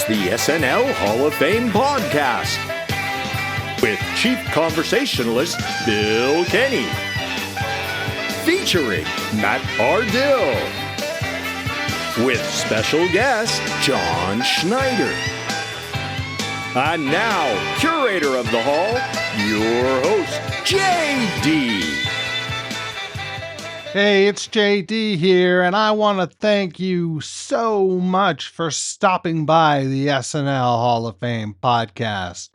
the SNL Hall of Fame podcast with Chief Conversationalist Bill Kenney, featuring Matt Ardill, with special guest Jon Schneider. And now, curator of the hall, your host, JD. Hey, it's JD here, and I want to thank you so much for stopping by the SNL Hall of Fame podcast.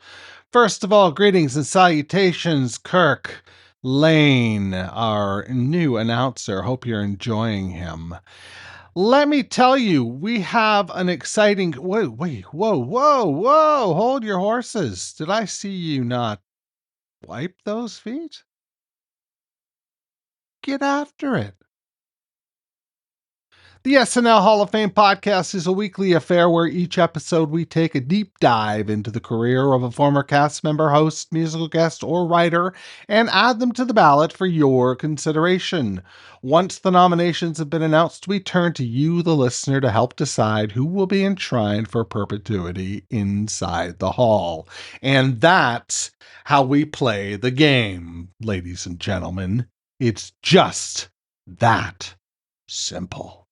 First of all, greetings and salutations, Kirk Lane, our new announcer. Hope you're enjoying him. Let me tell you, we have an exciting... Whoa, hold your horses. Did I see you not wipe those feet? Get after it. The SNL Hall of Fame podcast is a weekly affair where each episode we take a deep dive into the career of a former cast member, host, musical guest, or writer and add them to the ballot for your consideration. Once the nominations have been announced, we turn to you, the listener, to help decide who will be enshrined for perpetuity inside the hall. And that's how we play the game, ladies and gentlemen. It's just that simple.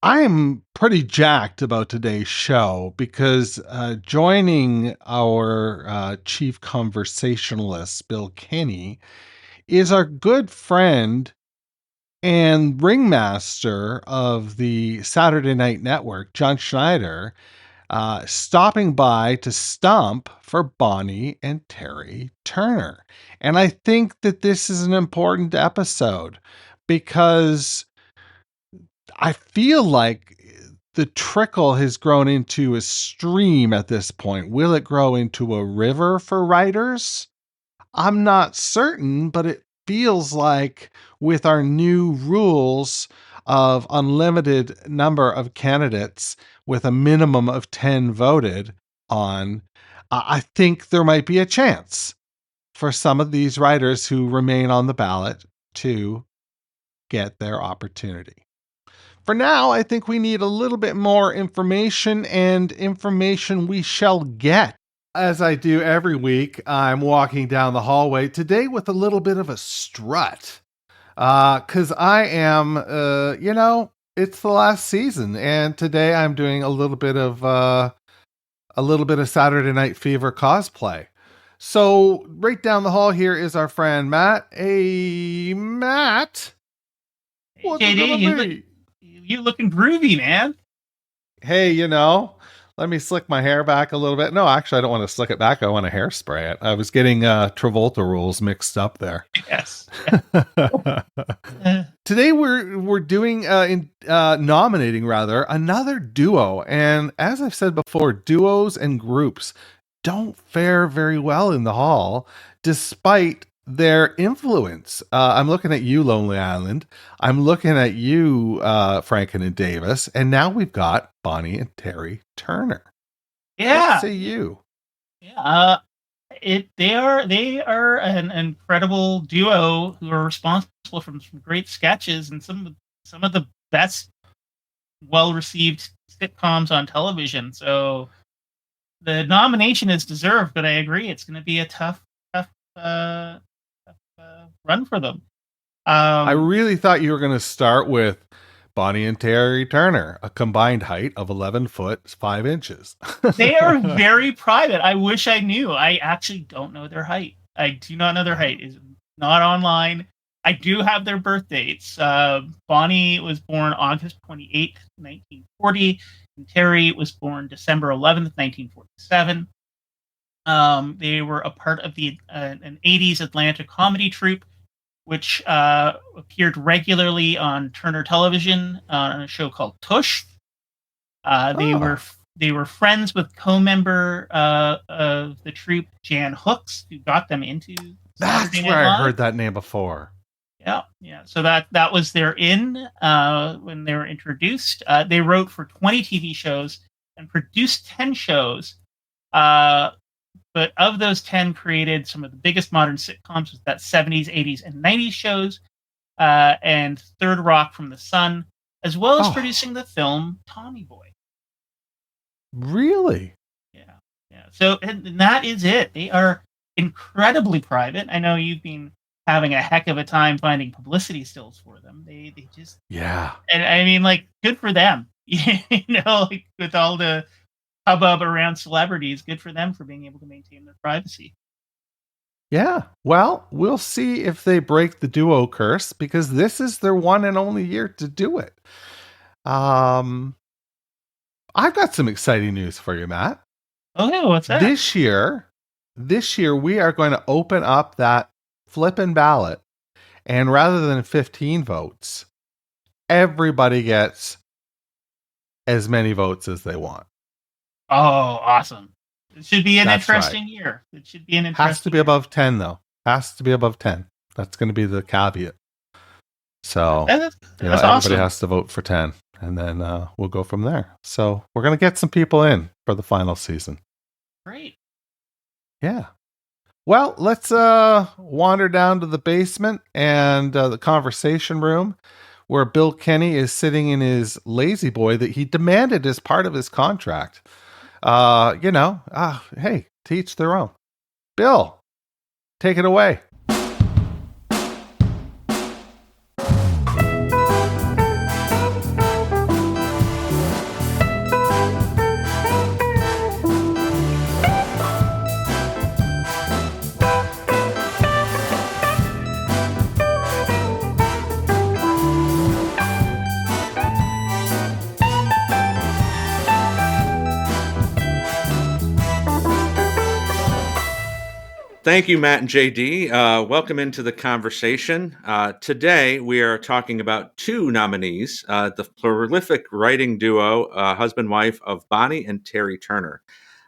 I am pretty jacked about today's show because joining our chief conversationalist, Bill Kenney, is our good friend and ringmaster of the Saturday Night Network, Jon Schneider, stopping by to stump for Bonnie and Terry Turner. And I think that this is an important episode because I feel like the trickle has grown into a stream at this point. Will it grow into a river for writers? I'm not certain, but it feels like with our new rules of unlimited number of candidates with a minimum of 10 voted on, I think there might be a chance for some of these writers who remain on the ballot to get their opportunity. For now, I think we need a little bit more information, and information we shall get. As I do every week, I'm walking down the hallway today with a little bit of a strut. Because I am, it's the last season, and today I'm doing a little bit of Saturday Night Fever cosplay. So right down the hall here is our friend Matt. Hey, Matt. What's JD, you looking groovy, man. Hey, let me slick my hair back a little bit. No, actually, I don't want to slick it back. I want to hairspray it. I was getting Travolta rules mixed up there. Yes. Today we're doing nominating another duo, and as I've said before, duos and groups don't fare very well in the hall, despite their influence. I'm looking at you, Lonely Island. I'm looking at you, Franken and Davis, and now we've got Bonnie and Terry Turner. Yeah. What say you? Yeah. They are an incredible duo who are responsible for some great sketches and some of the best well-received sitcoms on television. So the nomination is deserved, but I agree it's going to be a tough run for them. I really thought you were going to start with Bonnie and Terry Turner, a combined height of 11 foot 5 inches. They are very private. I wish I knew. I actually don't know their height. I do not know their height. It's not online. I do have their birth dates. Bonnie was born August 28th, 1940, and Terry was born December 11th, 1947. They were a part of an 80s Atlanta comedy troupe, which appeared regularly on Turner Television on a show called Tush. They were friends with co-member of the troupe, Jan Hooks, who got them into That's where I heard that name before. Yeah. So that was their in when they were introduced. They wrote for 20 TV shows and produced 10 shows. But of those 10, created some of the biggest modern sitcoms with that 70s, 80s, and 90s shows, and Third Rock from the Sun, as well as producing the film Tommy Boy. Really? Yeah. Yeah. So, and that is it. They are incredibly private. I know you've been having a heck of a time finding publicity stills for them. They just, Yeah. and I mean, like, good for them. Like with all the hubbub around celebrities, good for them for being able to maintain their privacy. Yeah. Well, we'll see if they break the duo curse, because this is their one and only year to do it. I've got some exciting news for you, Matt. Okay, what's that? This year we are going to open up that flippin' ballot, and rather than 15 votes, everybody gets as many votes as they want. Oh, awesome. It should be an That's interesting year. It should be an interesting Has to be above 10, though. Has to be above 10. That's going to be the caveat. So, That's everybody awesome. has to vote for 10, and then we'll go from there. So, we're going to get some people in for the final season. Great. Yeah. Well, let's wander down to the basement and the conversation room, where Bill Kenney is sitting in his lazy boy that he demanded as part of his contract. Hey, to each their own. Bill, take it away. Thank you, Matt and JD. Welcome into the conversation. Today, we are talking about two nominees, the prolific writing duo, husband-wife of Bonnie and Terry Turner.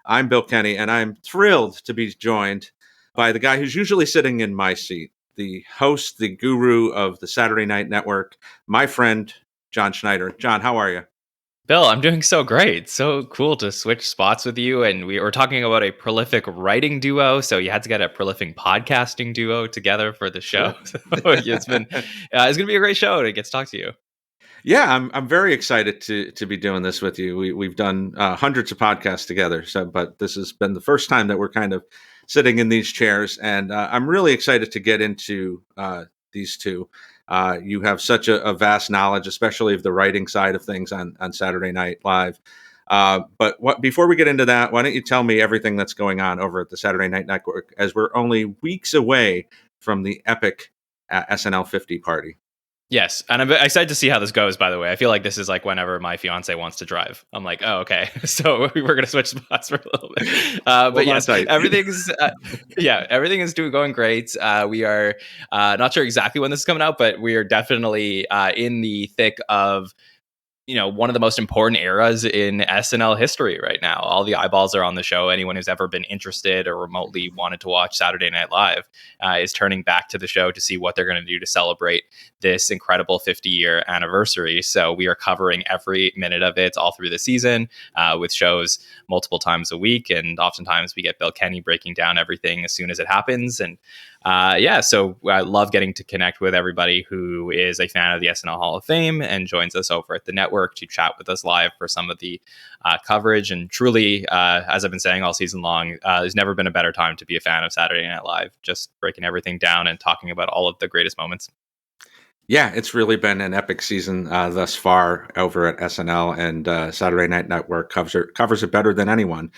I'm Bill Kenney, and I'm thrilled to be joined by the guy who's usually sitting in my seat, the host, the guru of the Saturday Night Network, my friend, Jon Schneider. Jon, how are you? Bill, I'm doing so great. So cool to switch spots with you. And we were talking about a prolific writing duo. So you had to get a prolific podcasting duo together for the show. So it's going to be a great show to get to talk to you. Yeah, I'm very excited to be doing this with you. We've done hundreds of podcasts together, but this has been the first time that we're kind of sitting in these chairs, and I'm really excited to get into these two. You have such a vast knowledge, especially of the writing side of things on Saturday Night Live. But before we get into that, why don't you tell me everything that's going on over at the Saturday Night Network, as we're only weeks away from the epic SNL 50 party. Yes. And I'm excited to see how this goes, by the way. I feel like this is like whenever my fiance wants to drive. I'm like, oh, okay. So we're going to switch spots for a little bit. But yes, everything is going great. We are not sure exactly when this is coming out, but we are definitely in the thick of one of the most important eras in SNL history right now. All the eyeballs are on the show. Anyone who's ever been interested or remotely wanted to watch Saturday Night Live is turning back to the show to see what they're going to do to celebrate this incredible 50-year anniversary. So we are covering every minute of it all through the season with shows multiple times a week. And oftentimes we get Bill Kenney breaking down everything as soon as it happens. And so I love getting to connect with everybody who is a fan of the SNL Hall of Fame and joins us over at the network to chat with us live for some of the coverage. And truly, as I've been saying all season long, there's never been a better time to be a fan of Saturday Night Live, just breaking everything down and talking about all of the greatest moments. Yeah, it's really been an epic season thus far over at SNL, and Saturday Night Network covers it better than anyone.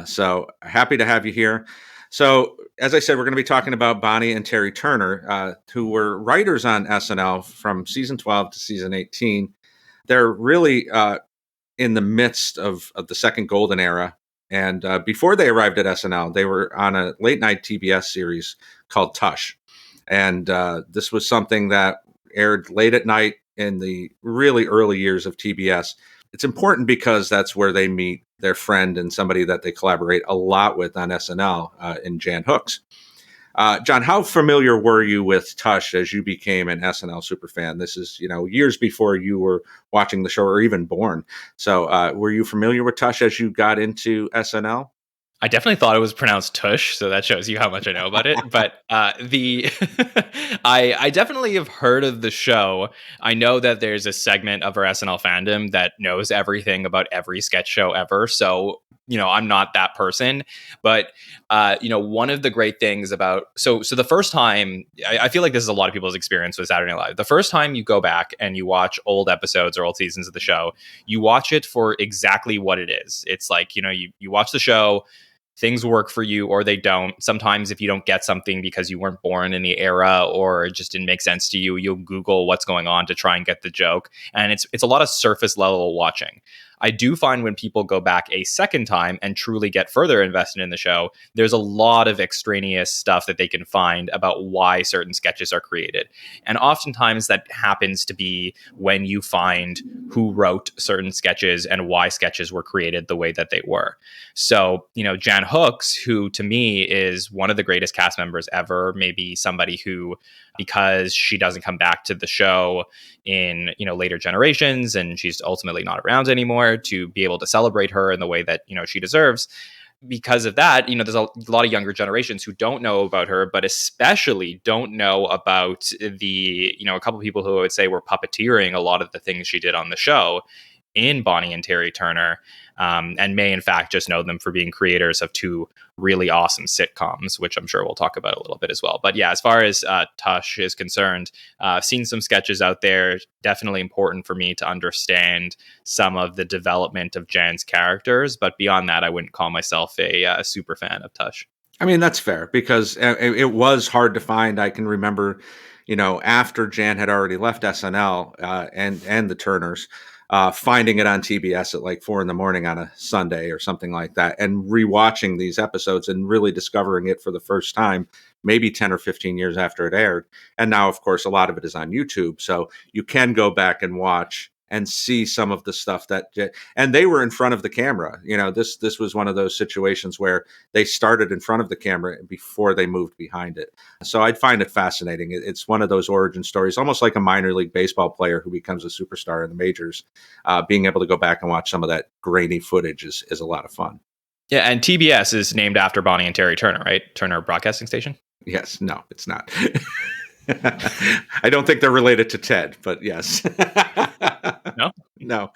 So happy to have you here. So, as I said, we're going to be talking about Bonnie and Terry Turner, who were writers on SNL from season 12 to season 18. They're really in the midst of the second golden era. And before they arrived at SNL, they were on a late night TBS series called Tush. And this was something that aired late at night in the really early years of TBS. It's important because that's where they meet their friend and somebody that they collaborate a lot with on SNL in Jan Hooks. Jon, how familiar were you with Tush as you became an SNL superfan? This is, years before you were watching the show or even born. So were you familiar with Tush as you got into SNL? I definitely thought it was pronounced Tush, so that shows you how much I know about it. But I definitely have heard of the show. I know that there's a segment of our SNL fandom that knows everything about every sketch show ever. So I'm not that person. But one of the great things about so the first time, I feel like this is a lot of people's experience with Saturday Night Live. The first time you go back and you watch old episodes or old seasons of the show, you watch it for exactly what it is. It's like you watch the show. Things work for you or they don't. Sometimes if you don't get something because you weren't born in the era or it just didn't make sense to you, you'll Google what's going on to try and get the joke. And it's a lot of surface level watching. I do find when people go back a second time and truly get further invested in the show, there's a lot of extraneous stuff that they can find about why certain sketches are created. And oftentimes that happens to be when you find who wrote certain sketches and why sketches were created the way that they were. So, Jan Hooks, who to me is one of the greatest cast members ever, maybe somebody who, because she doesn't come back to the show in later generations and she's ultimately not around anymore, to be able to celebrate her in the way that she deserves. Because of that, there's a lot of younger generations who don't know about her, but especially don't know about the a couple of people who I would say were puppeteering a lot of the things she did on the show in Bonnie and Terry Turner, and may in fact just know them for being creators of two really awesome sitcoms, which I'm sure we'll talk about a little bit as well. But yeah, as far as Tush is concerned, I've seen some sketches out there. Definitely important for me to understand some of the development of Jan's characters, but beyond that, I wouldn't call myself a super fan of Tush. I mean, that's fair because it was hard to find. I can remember, after Jan had already left SNL and the Turners, finding it on TBS at like 4 a.m. on a Sunday or something like that, and rewatching these episodes and really discovering it for the first time, maybe 10 or 15 years after it aired. And now, of course, a lot of it is on YouTube. So you can go back and watch and see some of the stuff and they were in front of the camera. This was one of those situations where they started in front of the camera before they moved behind it. So I'd find it fascinating. It's one of those origin stories, almost like a minor league baseball player who becomes a superstar in the majors. Being able to go back and watch some of that grainy footage is a lot of fun. Yeah, and TBS is named after Bonnie and Terry Turner, right? Turner Broadcasting Station? Yes. No, it's not. I don't think they're related to Ted, but yes. No.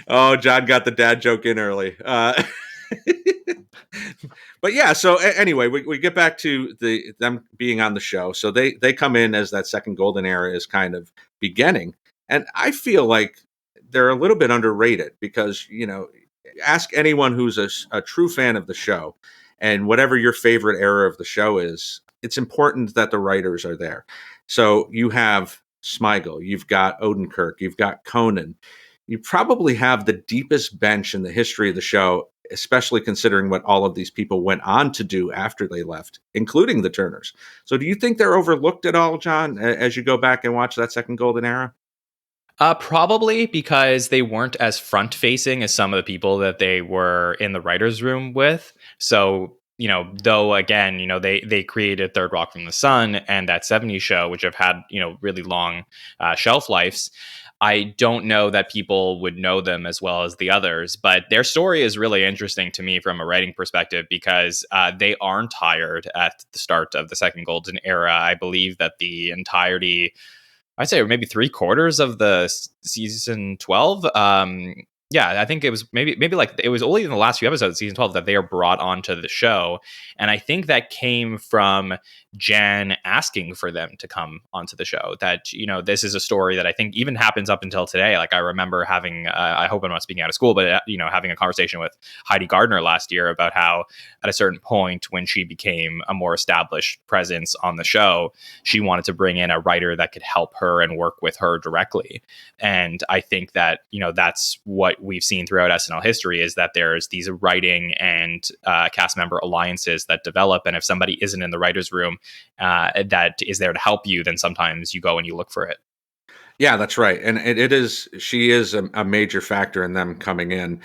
Oh, John got the dad joke in early. But yeah, so anyway, we get back to them being on the show. So they come in as that second golden era is kind of beginning. And I feel like they're a little bit underrated because, ask anyone who's a true fan of the show and whatever your favorite era of the show is, it's important that the writers are there. So you have Smigel, you've got Odenkirk, you've got Conan. You probably have the deepest bench in the history of the show, especially considering what all of these people went on to do after they left, including the Turners. So do you think they're overlooked at all, John, as you go back and watch that second golden era? Probably because they weren't as front-facing as some of the people that they were in the writer's room with. So, though, again, they created Third Rock from the Sun and that 70s show, which have had, really long shelf lives. I don't know that people would know them as well as the others, but their story is really interesting to me from a writing perspective because they aren't hired at the start of the second golden era. I believe that the entirety, I'd say maybe 3/4 of the season 12. Yeah, I think it was maybe like it was only in the last few episodes of season 12 that they are brought onto the show. And I think that came from Jan asking for them to come onto the show. That, this is a story that I think even happens up until today. Like I remember having, I hope I'm not speaking out of school, but, having a conversation with Heidi Gardner last year about how at a certain point when she became a more established presence on the show, she wanted to bring in a writer that could help her and work with her directly. And I think that, that's what we've seen throughout SNL history is that there's these writing and cast member alliances that develop. And if somebody isn't in the writer's room that is there to help you, then sometimes you go and you look for it. Yeah, that's right. And she is a major factor in them coming in.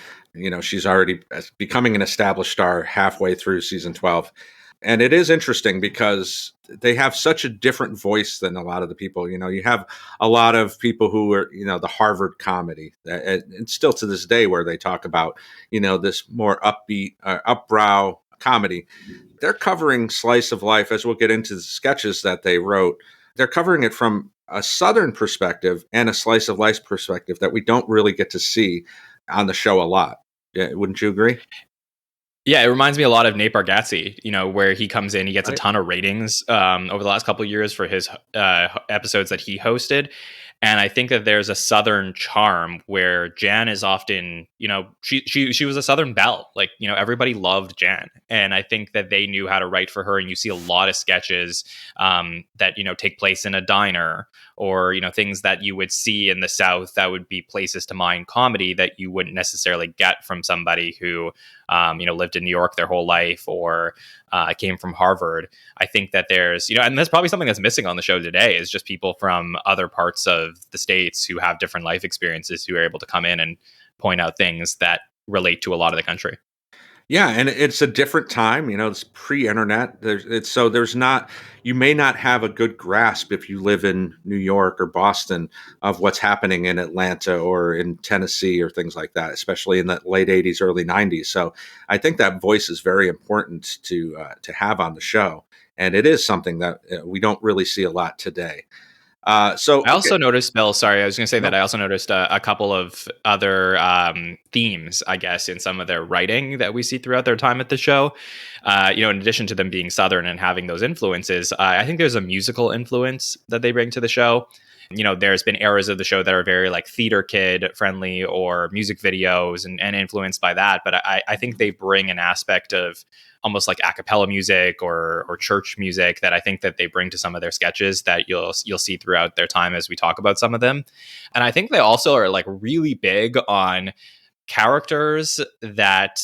She's already becoming an established star halfway through season 12. And it is interesting because they have such a different voice than a lot of the people. You have a lot of people who are, the Harvard comedy, and still to this day where they talk about, this more upbeat, upbrow comedy. They're covering slice of life, as we'll get into the sketches that they wrote. They're covering it from a Southern perspective and a slice of life perspective that we don't really get to see on the show a lot. Yeah, wouldn't you agree? Yeah, it reminds me a lot of Nate Bargatze, where he comes in, he gets a ton of ratings over the last couple of years for his episodes that he hosted. And I think that there's a Southern charm where Jan is often, she was a Southern belle. Like, everybody loved Jan. And I think that they knew how to write for her. And you see a lot of sketches that, take place in a diner, or, things that you would see in the South that would be places to mine comedy that you wouldn't necessarily get from somebody who, lived in New York their whole life, or came from Harvard. I think that there's, and that's probably something that's missing on the show today, is just people from other parts of the States who have different life experiences who are able to come in and point out things that relate to a lot of the country. Yeah, and it's a different time. It's pre-internet. You may not have a good grasp if you live in New York or Boston of what's happening in Atlanta or in Tennessee or things like that, especially in the late '80s, early '90s. So I think that voice is very important to have on the show, and it is something that we don't really see a lot today. I also noticed, Bill, sorry, I was going to say that I also noticed a couple of other themes, I guess, in some of their writing that we see throughout their time at the show. In addition to them being Southern and having those influences, I think there's a musical influence that they bring to the show. There's been eras of the show that are very like theater kid friendly or music videos and influenced by that. But I think they bring an aspect of almost like a cappella music or church music that I think that they bring to some of their sketches that you'll see throughout their time as we talk about some of them. And I think they also are like really big on characters that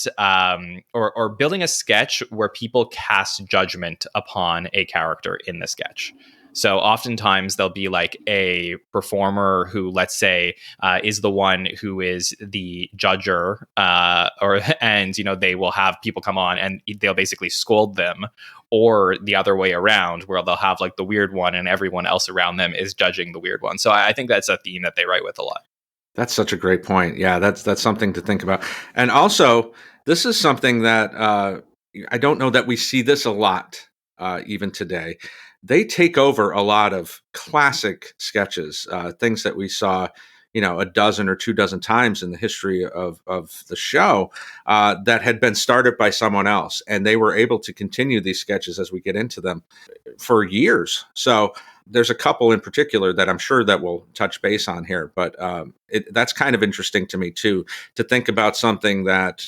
or building a sketch where people cast judgment upon a character in the sketch. So oftentimes there'll be like a performer who, let's say, is the one who is the judger, and they will have people come on and they'll basically scold them, or the other way around, where they'll have like the weird one and everyone else around them is judging the weird one. So I think that's a theme that they write with a lot. That's such a great point. Yeah, that's something to think about. And also, this is something that I don't know that we see this a lot even today. They take over a lot of classic sketches, things that we saw, a dozen or 24 times in the history of the show that had been started by someone else. And they were able to continue these sketches as we get into them for years. So there's a couple in particular that I'm sure that we'll touch base on here, but that's kind of interesting to me too, to think about something that,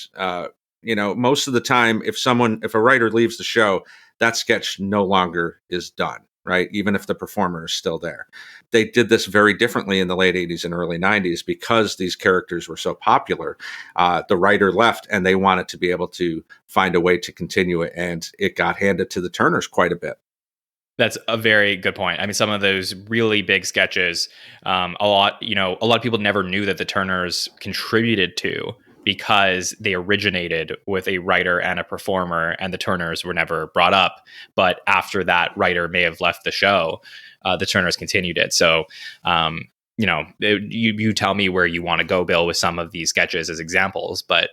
most of the time, if a writer leaves the show, that sketch no longer is done, right? Even if the performer is still there. They did this very differently in the late 80s and early 90s because these characters were so popular. The writer left and they wanted to be able to find a way to continue it, and it got handed to the Turners quite a bit. That's a very good point. I mean, some of those really big sketches, a lot of people never knew that the Turners contributed to, because they originated with a writer and a performer, and the Turners were never brought up. But after that writer may have left the show, the Turners continued it. So, you tell me where you want to go, Bill, with some of these sketches as examples, but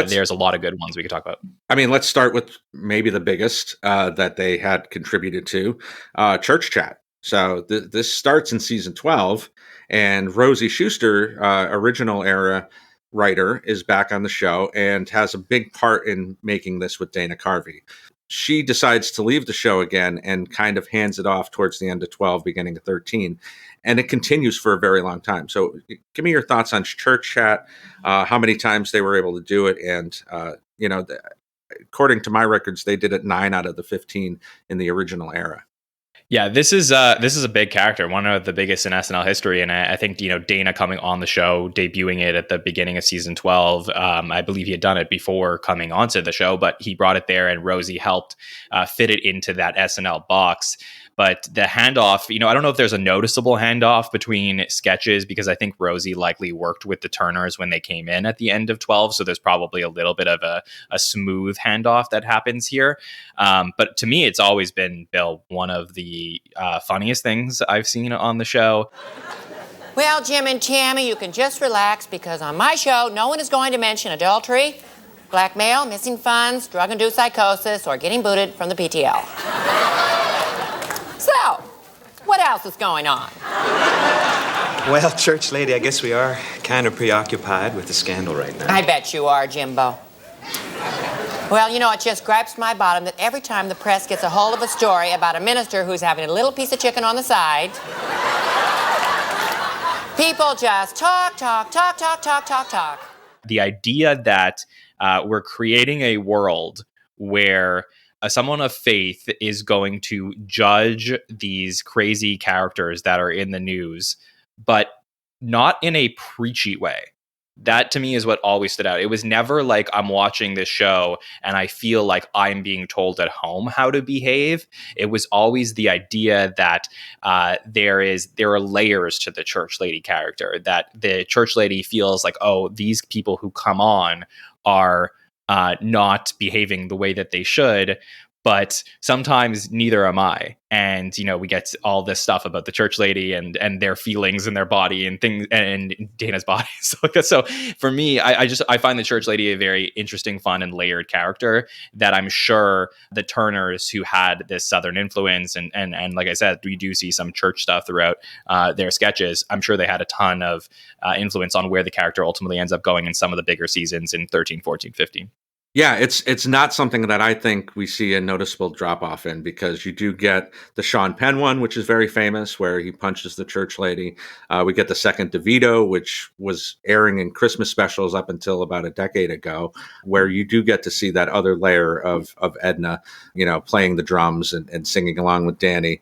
there's a lot of good ones we could talk about. I mean, let's start with maybe the biggest that they had contributed to, Church Chat. So this starts in season 12, and Rosie Schuster, original era writer, is back on the show and has a big part in making this with Dana Carvey. She decides to leave the show again and kind of hands it off towards the end of 12, beginning of 13. And it continues for a very long time. So give me your thoughts on Church Chat, how many times they were able to do it. And, according to my records, they did it 9 out of the 15 in the original era. Yeah, this is a big character, one of the biggest in SNL history, and I think Dana coming on the show, debuting it at the beginning of season 12. I believe he had done it before coming onto the show, but he brought it there, and Rosie helped fit it into that SNL box. But the handoff, I don't know if there's a noticeable handoff between sketches, because I think Rosie likely worked with the Turners when they came in at the end of 12. So there's probably a little bit of a smooth handoff that happens here. But to me, it's always been, Bill, one of the funniest things I've seen on the show. Well, Jim and Tammy, you can just relax, because on my show, no one is going to mention adultery, blackmail, missing funds, drug-induced psychosis, or getting booted from the PTL. So, what else is going on? Well, church lady, I guess we are kind of preoccupied with the scandal right now. I bet you are, Jimbo. Well, it just gripes my bottom that every time the press gets a hold of a story about a minister who's having a little piece of chicken on the side, people just talk. The idea that we're creating a world where someone of faith is going to judge these crazy characters that are in the news, but not in a preachy way. That to me is what always stood out. It was never like I'm watching this show and I feel like I'm being told at home how to behave. It was always the idea that there are layers to the church lady character, that the church lady feels like, oh, these people who come on are not behaving the way that they should, but sometimes neither am I. And, we get all this stuff about the church lady and their feelings and their body and things, and Dana's body. So for me, I find the church lady a very interesting, fun, and layered character that I'm sure the Turners, who had this Southern influence, and like I said, we do see some church stuff throughout their sketches. I'm sure they had a ton of influence on where the character ultimately ends up going in some of the bigger seasons in 13, 14, 15. Yeah, it's not something that I think we see a noticeable drop off in, because you do get the Sean Penn one, which is very famous, where he punches the church lady. We get the second DeVito, which was airing in Christmas specials up until about a decade ago, where you do get to see that other layer of Edna, playing the drums and singing along with Danny.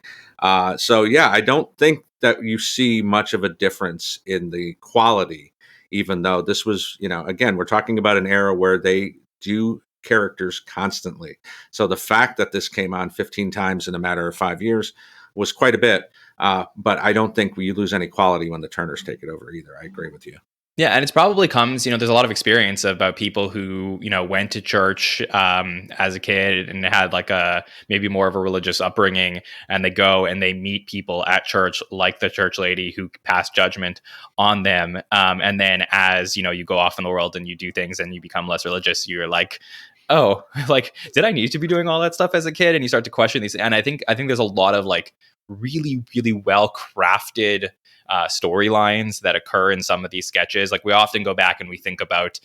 So yeah, I don't think that you see much of a difference in the quality, even though this was, again, we're talking about an era where they do characters constantly. So the fact that this came on 15 times in a matter of 5 years was quite a bit. But I don't think we lose any quality when the Turners take it over either. I agree with you. Yeah, and it's probably comes, there's a lot of experience about people who, went to church as a kid and had like maybe more of a religious upbringing, and they go and they meet people at church like the church lady who pass judgment on them. And then as, you go off in the world and you do things and you become less religious, you're like, oh, like, did I need to be doing all that stuff as a kid? And you start to question these. And I think there's a lot of like really, really well crafted storylines that occur in some of these sketches. Like we often go back and we think about,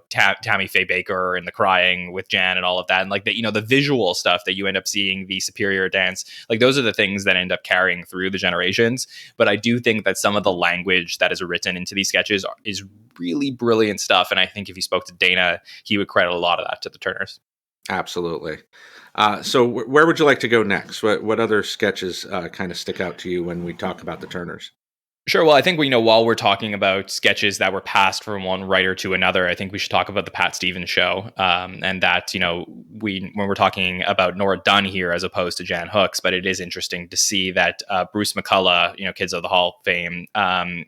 Tammy Faye Baker and the crying with Jan and all of that. And like the visual stuff that you end up seeing, the Superior dance, like those are the things that end up carrying through the generations. But I do think that some of the language that is written into these sketches is really brilliant stuff. And I think if you spoke to Dana, he would credit a lot of that to the Turners. Absolutely. So where would you like to go next? What other sketches kind of stick out to you when we talk about the Turners? Sure. Well, I think while we're talking about sketches that were passed from one writer to another, I think we should talk about the Pat Stevens show, and that when we're talking about Nora Dunn here as opposed to Jan Hooks, but it is interesting to see that Bruce McCullough, Kids of the Hall fame,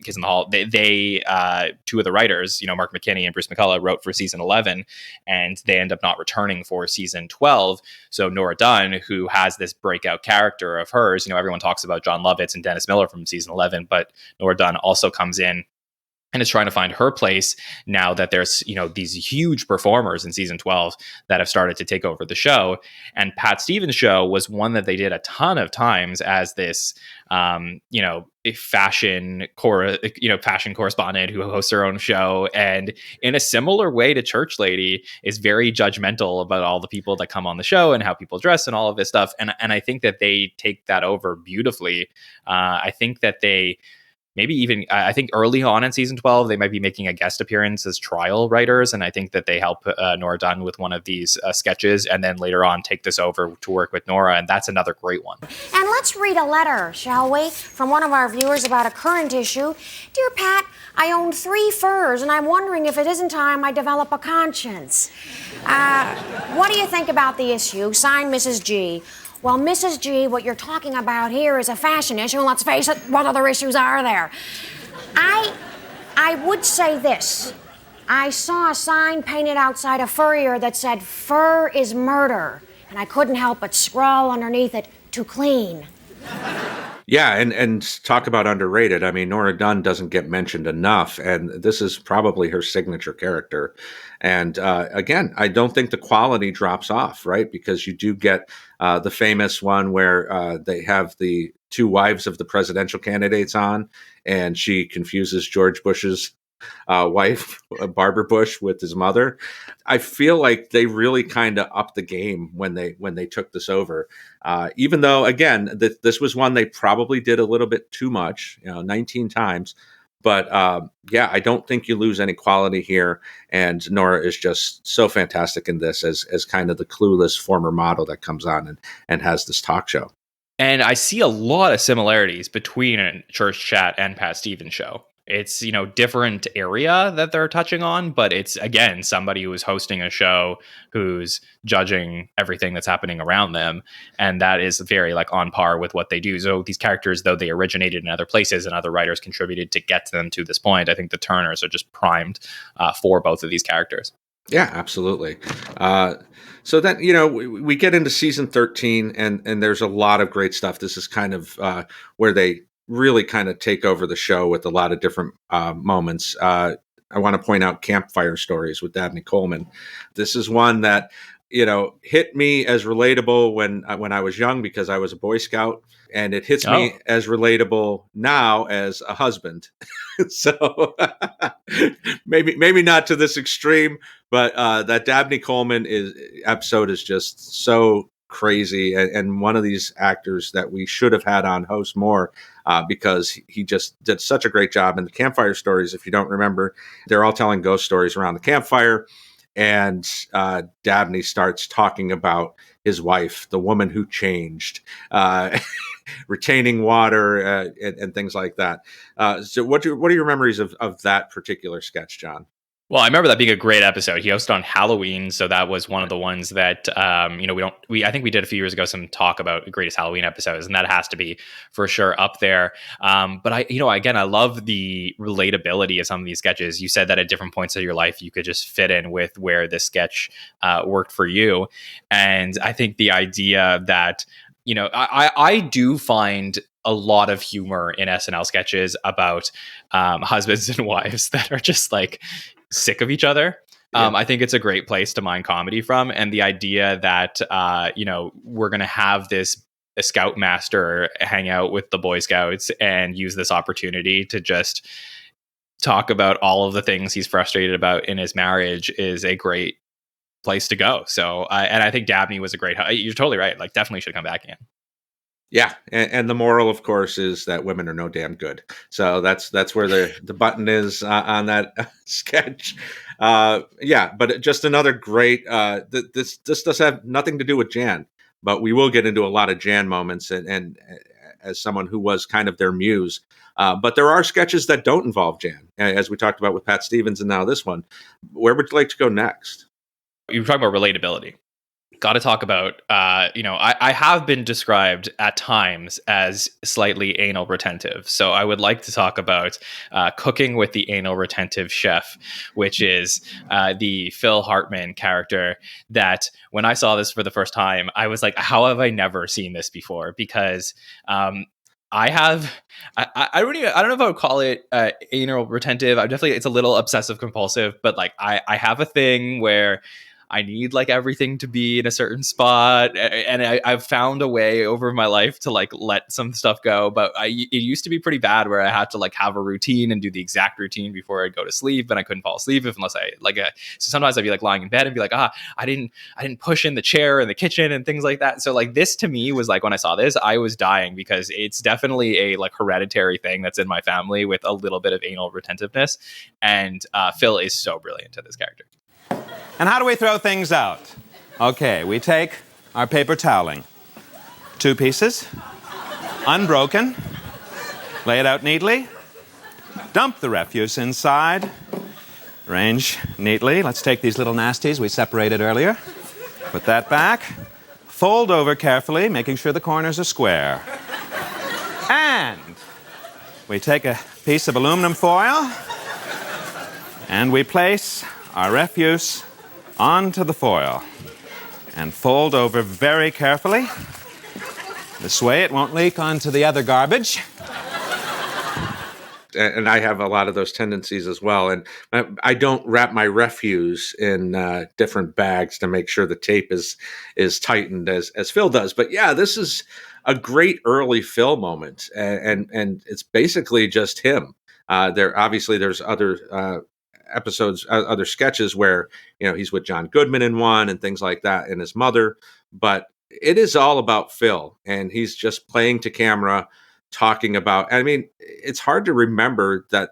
Kids in the Hall, they two of the writers, Mark McKinney and Bruce McCullough, wrote for season 11, and they end up not returning for season 12. So Nora Dunn, who has this breakout character of hers, everyone talks about John Lovitz and Dennis Miller from season 11, but Nora Dunn also comes in and is trying to find her place now that there's, these huge performers in season 12 that have started to take over the show. And Pat Stevens' show was one that they did a ton of times as this, a fashion correspondent who hosts her own show. And in a similar way to Church Lady, is very judgmental about all the people that come on the show and how people dress and all of this stuff. And I think that they take that over beautifully. I think that they maybe even I think early on in season 12 they might be making a guest appearance as trial writers, and I think that they help Nora Dunn with one of these sketches, and then later on take this over to work with Nora, and that's another great one. And let's read a letter, shall we, from one of our viewers about a current issue. Dear Pat, I own 3 furs, and I'm wondering if it isn't time I develop a conscience. What do you think about the issue? Signed, Mrs. G. Well, Mrs. G, what you're talking about here is a fashion issue, and let's face it, what other issues are there? I would say this. I saw a sign painted outside a furrier that said, "Fur is murder," and I couldn't help but scrawl underneath it, "to clean." Yeah, and talk about underrated. I mean, Nora Dunn doesn't get mentioned enough, and this is probably her signature character. And again, I don't think the quality drops off, right? Because you do get the famous one where they have the 2 wives of the presidential candidates on, and she confuses George Bush's wife, Barbara Bush, with his mother. I feel like they really kind of upped the game when they took this over. Even though, again, this was one they probably did a little bit too much, 19 times. But yeah, I don't think you lose any quality here. And Nora is just so fantastic in this as kind of the clueless former model that comes on and has this talk show. And I see a lot of similarities between Church Chat and Pat Stevens' show. It's, different area that they're touching on, but it's, again, somebody who is hosting a show who's judging everything that's happening around them. And that is very on par with what they do. So these characters, though they originated in other places and other writers contributed to get them to this point, I think the Turners are just primed for both of these characters. Yeah, absolutely. So then, we get into season 13 and there's a lot of great stuff. This is kind of where they really kind of take over the show with a lot of different moments. I want to point out Campfire Stories with Dabney Coleman. This is one that, hit me as relatable when I was young because I was a Boy Scout, and it hits me as relatable now as a husband. So maybe not to this extreme, but that Dabney Coleman episode is just so crazy, and one of these actors that we should have had on host more because he just did such a great job. And the Campfire Stories, if you don't remember, they're all telling ghost stories around the campfire, and Dabney starts talking about his wife, the woman who changed, retaining water and things like that. So what are your memories of that particular sketch, John? Well, I remember that being a great episode. He hosted on Halloween, so that was one of the ones that I think we did a few years ago some talk about the greatest Halloween episodes, and that has to be for sure up there. But I love the relatability of some of these sketches. You said that at different points of your life you could just fit in with where this sketch worked for you, and I think the idea that I do find a lot of humor in SNL sketches about husbands and wives that are just sick of each other. Yeah. I think it's a great place to mine comedy from. And the idea that, we're going to have a scoutmaster hang out with the Boy Scouts and use this opportunity to just talk about all of the things he's frustrated about in his marriage is a great place to go. So, and I think Dabney was a great, you're totally right. Definitely should come back again. Yeah, and the moral, of course, is that women are no damn good. So that's where the button is on that sketch. Yeah, but just another great. This does have nothing to do with Jan, but we will get into a lot of Jan moments, and as someone who was kind of their muse. But there are sketches that don't involve Jan, as we talked about with Pat Stevens, and now this one. Where would you like to go next? You were talking about relatability. Got to talk about, I have been described at times as slightly anal retentive. So I would like to talk about Cooking with the Anal Retentive Chef, which is the Phil Hartman character that when I saw this for the first time, I was like, how have I never seen this before? Because I don't know if I would call it anal retentive. It's a little obsessive compulsive, but I have a thing where I need like everything to be in a certain spot. And I've found a way over my life to like let some stuff go. But it used to be pretty bad where I had to like have a routine and do the exact routine before I'd go to sleep, and I couldn't fall asleep unless I so sometimes I'd be like lying in bed and be like, I didn't push in the chair in the kitchen and things like that. So like this to me was like, when I saw this, I was dying, because it's definitely a like hereditary thing that's in my family with a little bit of anal retentiveness. And Phil is so brilliant at this character. And how do we throw things out? Okay, we take our paper toweling. 2 pieces, unbroken, lay it out neatly, dump the refuse inside, arrange neatly. Let's take these little nasties we separated earlier, put that back, fold over carefully, making sure the corners are square. And we take a piece of aluminum foil and we place our refuse onto the foil and fold over very carefully. This way it won't leak onto the other garbage. And I have a lot of those tendencies as well. And I don't wrap my refuse in different bags to make sure the tape is tightened as Phil does. But yeah, this is a great early Phil moment, and it's basically just him. There's other episodes, other sketches where he's with John Goodman in one and things like that, and his mother. But it is all about Phil, and he's just playing to camera, talking about. I mean, it's hard to remember that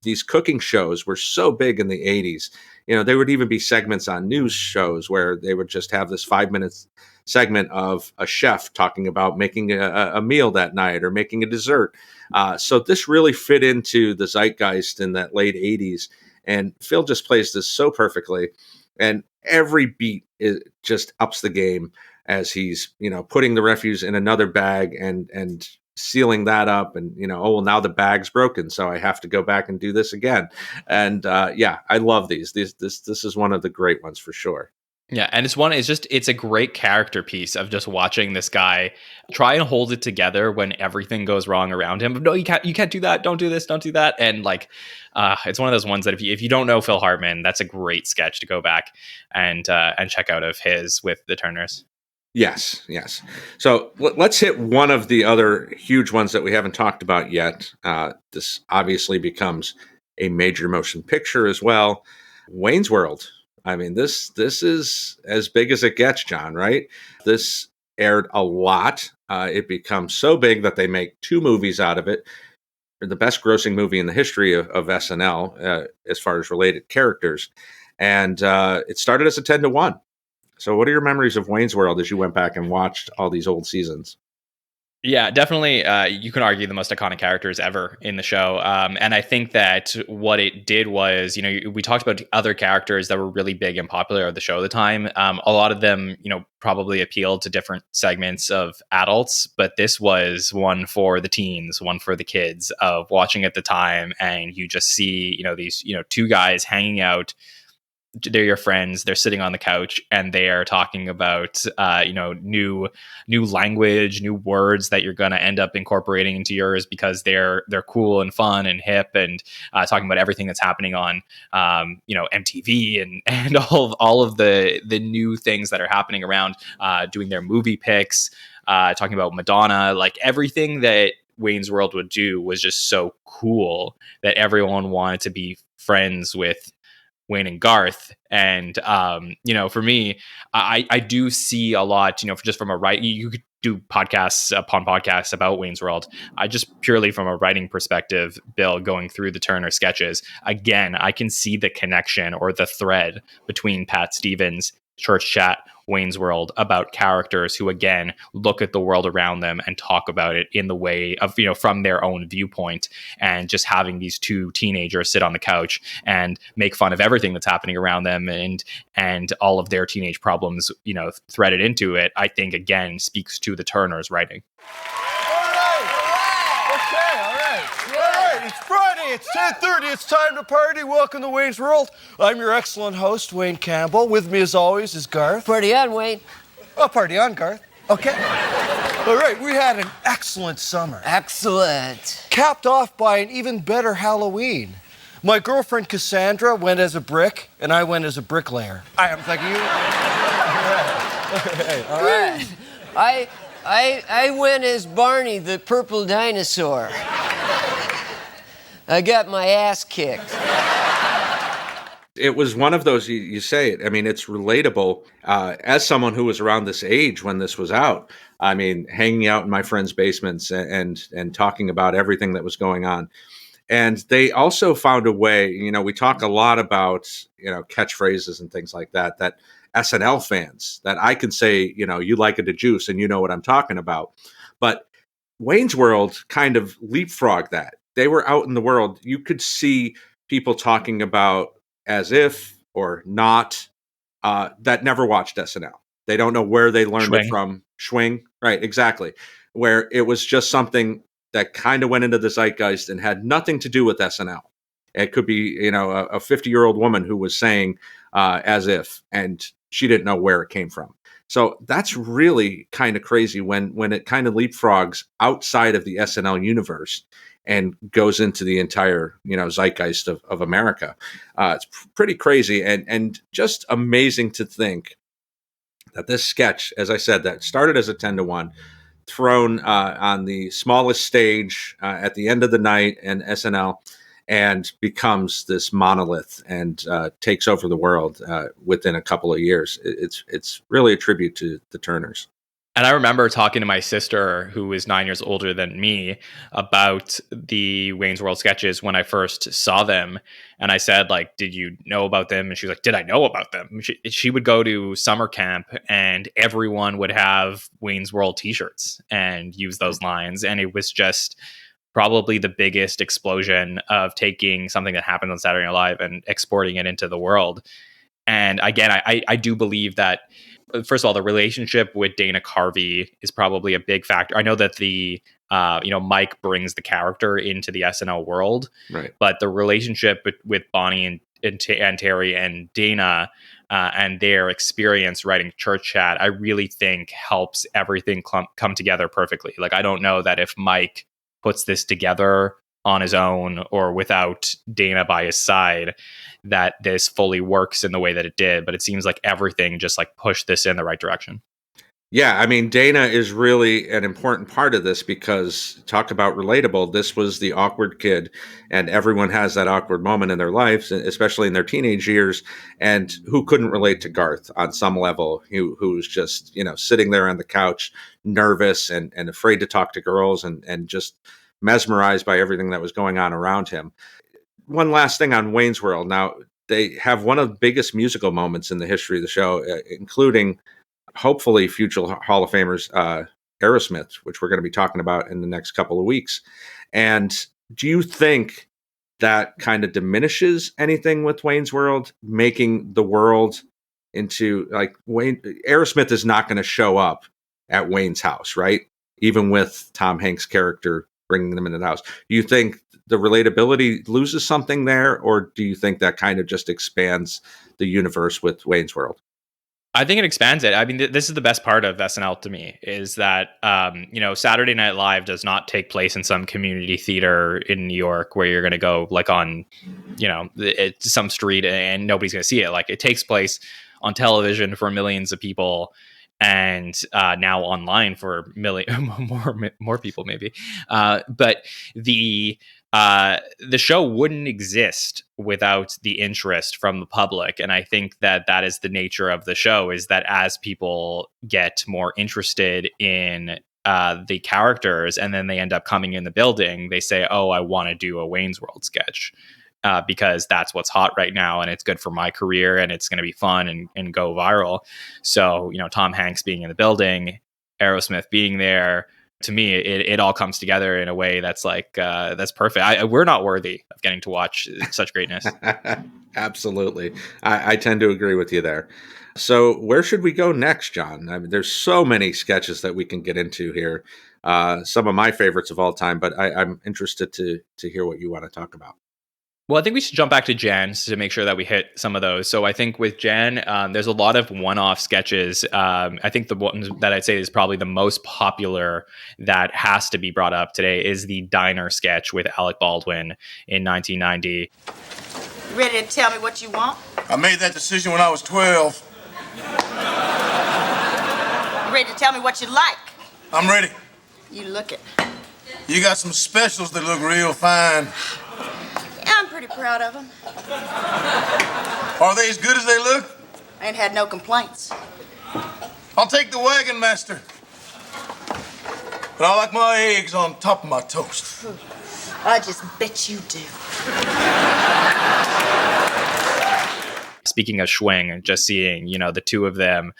these cooking shows were so big in the 80s. There would even be segments on news shows where they would just have this 5-minute segment of a chef talking about making a meal that night or making a dessert. So this really fit into the zeitgeist in that late 80s. And Phil just plays this so perfectly. And every beat just ups the game as he's, putting the refuse in another bag and sealing that up, and now the bag's broken, so I have to go back and do this again. And I love these. This is one of the great ones for sure. Yeah, and it's a great character piece of just watching this guy try and hold it together when everything goes wrong around him. But no, you can't do that. Don't do this. Don't do that. And like, it's one of those ones that if you don't know Phil Hartman, that's a great sketch to go back and check out of his with the Turners. Yes. So let's hit one of the other huge ones that we haven't talked about yet. This obviously becomes a major motion picture as well. Wayne's World. I mean, this is as big as it gets, John, right? This aired a lot. It becomes so big that they make 2 movies out of it. The best grossing movie in the history of SNL as far as related characters. And it started as a 10-1. So what are your memories of Wayne's World as you went back and watched all these old seasons? Yeah, definitely. You can argue the most iconic characters ever in the show. And I think that what it did was, we talked about other characters that were really big and popular at the show at the time. A lot of them, probably appealed to different segments of adults, but this was one for the teens, one for the kids of watching at the time. And you just see, these, 2 guys hanging out. They're your friends. They're sitting on the couch and they are talking about, new language, new words that you're going to end up incorporating into yours because they're cool and fun and hip, and talking about everything that's happening on, MTV and all of the new things that are happening around, doing their movie picks, talking about Madonna, like everything that Wayne's World would do was just so cool that everyone wanted to be friends with Wayne and Garth. And for me, I do see a lot, just from a you could do podcasts upon podcasts about Wayne's World. I just purely from a writing perspective, Bill, going through the Turner sketches again, I can see the connection or the thread between Pat Stevens, Church Chat, Wayne's World, about characters who again look at the world around them and talk about it in the way of, from their own viewpoint, and just having these 2 teenagers sit on the couch and make fun of everything that's happening around them and all of their teenage problems, threaded into it, I think again speaks to the Turners writing. It's Friday, it's 10:30, it's time to party. Welcome to Wayne's World. I'm your excellent host, Wayne Campbell. With me as always is Garth. Party on, Wayne. Oh, party on, Garth. Okay. All right, we had an excellent summer. Excellent. Capped off by an even better Halloween. My girlfriend Cassandra went as a brick, and I went as a bricklayer. I'm thanking you. All right. I went as Barney, the purple dinosaur. I got my ass kicked. It was one of those, you say it, I mean, it's relatable. As someone who was around this age when this was out, I mean, hanging out in my friends' basements and talking about everything that was going on. And they also found a way, we talk a lot about, catchphrases and things like that, that SNL fans, that I can say, you like it to juice and you know what I'm talking about. But Wayne's World kind of leapfrogged that. They were out in the world. You could see people talking about as if or not that never watched SNL. They don't know where they learned it from. Schwing, right, exactly. Where it was just something that kind of went into the zeitgeist and had nothing to do with SNL. It could be, a 50-year-old woman who was saying as if, and she didn't know where it came from. So that's really kind of crazy when it kind of leapfrogs outside of the SNL universe and goes into the entire, zeitgeist of America. It's pretty crazy and just amazing to think that this sketch, as I said, that started as a 10-1, thrown on the smallest stage at the end of the night in SNL, and becomes this monolith and takes over the world within a couple of years. It's really a tribute to the Turners. And I remember talking to my sister, who is 9 years older than me, about the Wayne's World sketches when I first saw them. And I said, did you know about them? And she was like, did I know about them? She would go to summer camp and everyone would have Wayne's World t-shirts and use those lines. And it was just probably the biggest explosion of taking something that happened on Saturday Night Live and exporting it into the world. And again, I do believe that, first of all, the relationship with Dana Carvey is probably a big factor. I know that Mike brings the character into the SNL world, right? But the relationship with Bonnie and Terry and Dana and their experience writing Church Chat, I really think helps everything come together perfectly. I don't know that if Mike puts this together on his own or without Dana by his side, that this fully works in the way that it did. But it seems like everything just pushed this in the right direction. Yeah, I mean, Dana is really an important part of this because, talk about relatable, this was the awkward kid, and everyone has that awkward moment in their lives, especially in their teenage years, and who couldn't relate to Garth on some level, who's just, sitting there on the couch, nervous and afraid to talk to girls and just mesmerized by everything that was going on around him. One last thing on Wayne's World. Now, they have one of the biggest musical moments in the history of the show, including hopefully future Hall of Famers, Aerosmith, which we're going to be talking about in the next couple of weeks. And do you think that kind of diminishes anything with Wayne's World, making the world into Aerosmith is not going to show up at Wayne's house, right? Even with Tom Hanks' character bringing them into the house. Do you think the relatability loses something there, or do you think that kind of just expands the universe with Wayne's World? I think it expands it. I mean, this is the best part of SNL to me, is that, Saturday Night Live does not take place in some community theater in New York where you're going to go on, some street and nobody's going to see it. It takes place on television for millions of people, and now online for more people maybe. But the show wouldn't exist without the interest from the public. And I think that is the nature of the show, is that as people get more interested in the characters and then they end up coming in the building, they say, oh, I want to do a Wayne's World sketch. Because that's what's hot right now, and it's good for my career, and it's going to be fun and go viral. So, Tom Hanks being in the building, Aerosmith being there, to me, it all comes together in a way that's that's perfect. We're not worthy of getting to watch such greatness. Absolutely. I tend to agree with you there. So where should we go next, John? I mean, there's so many sketches that we can get into here. Some of my favorites of all time, but I'm interested to hear what you want to talk about. Well, I think we should jump back to Jan to make sure that we hit some of those. So I think with Jan, there's a lot of one-off sketches. I think the one that I'd say is probably the most popular that has to be brought up today is the diner sketch with Alec Baldwin in 1990. You ready to tell me what you want? I made that decision when I was 12. You ready to tell me what you like? I'm ready. You look it. You got some specials that look real fine. Yeah, I'm pretty proud of them. Are they as good as they look? I ain't had no complaints. I'll take the Wagon Master. But I like my eggs on top of my toast. I just bet you do. Speaking of Schwing, just seeing, the two of them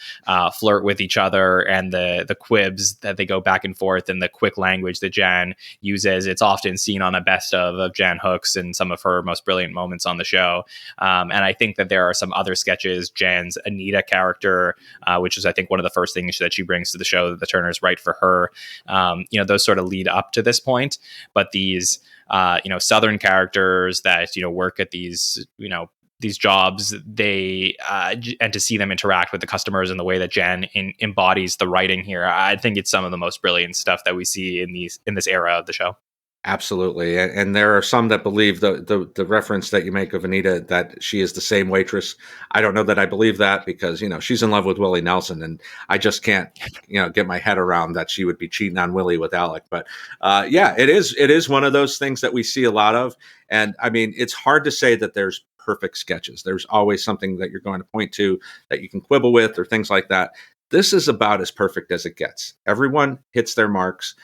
flirt with each other and the quibs that they go back and forth and the quick language that Jan uses. It's often seen on a best of Jan Hooks and some of her most brilliant moments on the show. And I think that there are some other sketches. Jan's Anita character, which is, I think, one of the first things that she brings to the show that the Turners write for her. Those sort of lead up to this point. But these, Southern characters that, work at these jobs, and to see them interact with the customers in the way that Jan embodies the writing here, I think it's some of the most brilliant stuff that we see in this era of the show. Absolutely. And there are some that believe the reference that you make of Anita, that she is the same waitress. I don't know that I believe that, because, she's in love with Willie Nelson, and I just can't, get my head around that she would be cheating on Willie with Alec. But it is one of those things that we see a lot of. And I mean, it's hard to say that there's perfect sketches. There's always something that you're going to point to that you can quibble with or things like that. This is about as perfect as it gets. Everyone hits their marks.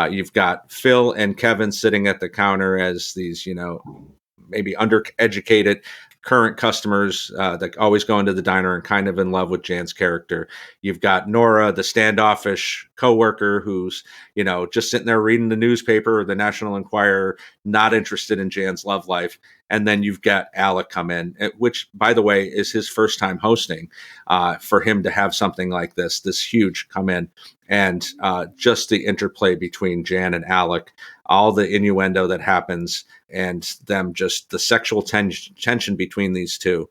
You've got Phil and Kevin sitting at the counter as these, maybe undereducated current customers that always go into the diner and kind of in love with Jan's character. You've got Nora, the standoffish coworker who's, just sitting there reading the newspaper or the National Enquirer, not interested in Jan's love life. And then you've got Alec come in, which, by the way, is his first time hosting. For him to have something like this huge come in, and just the interplay between Jan and Alec, all the innuendo that happens, and them just the sexual tension between these two.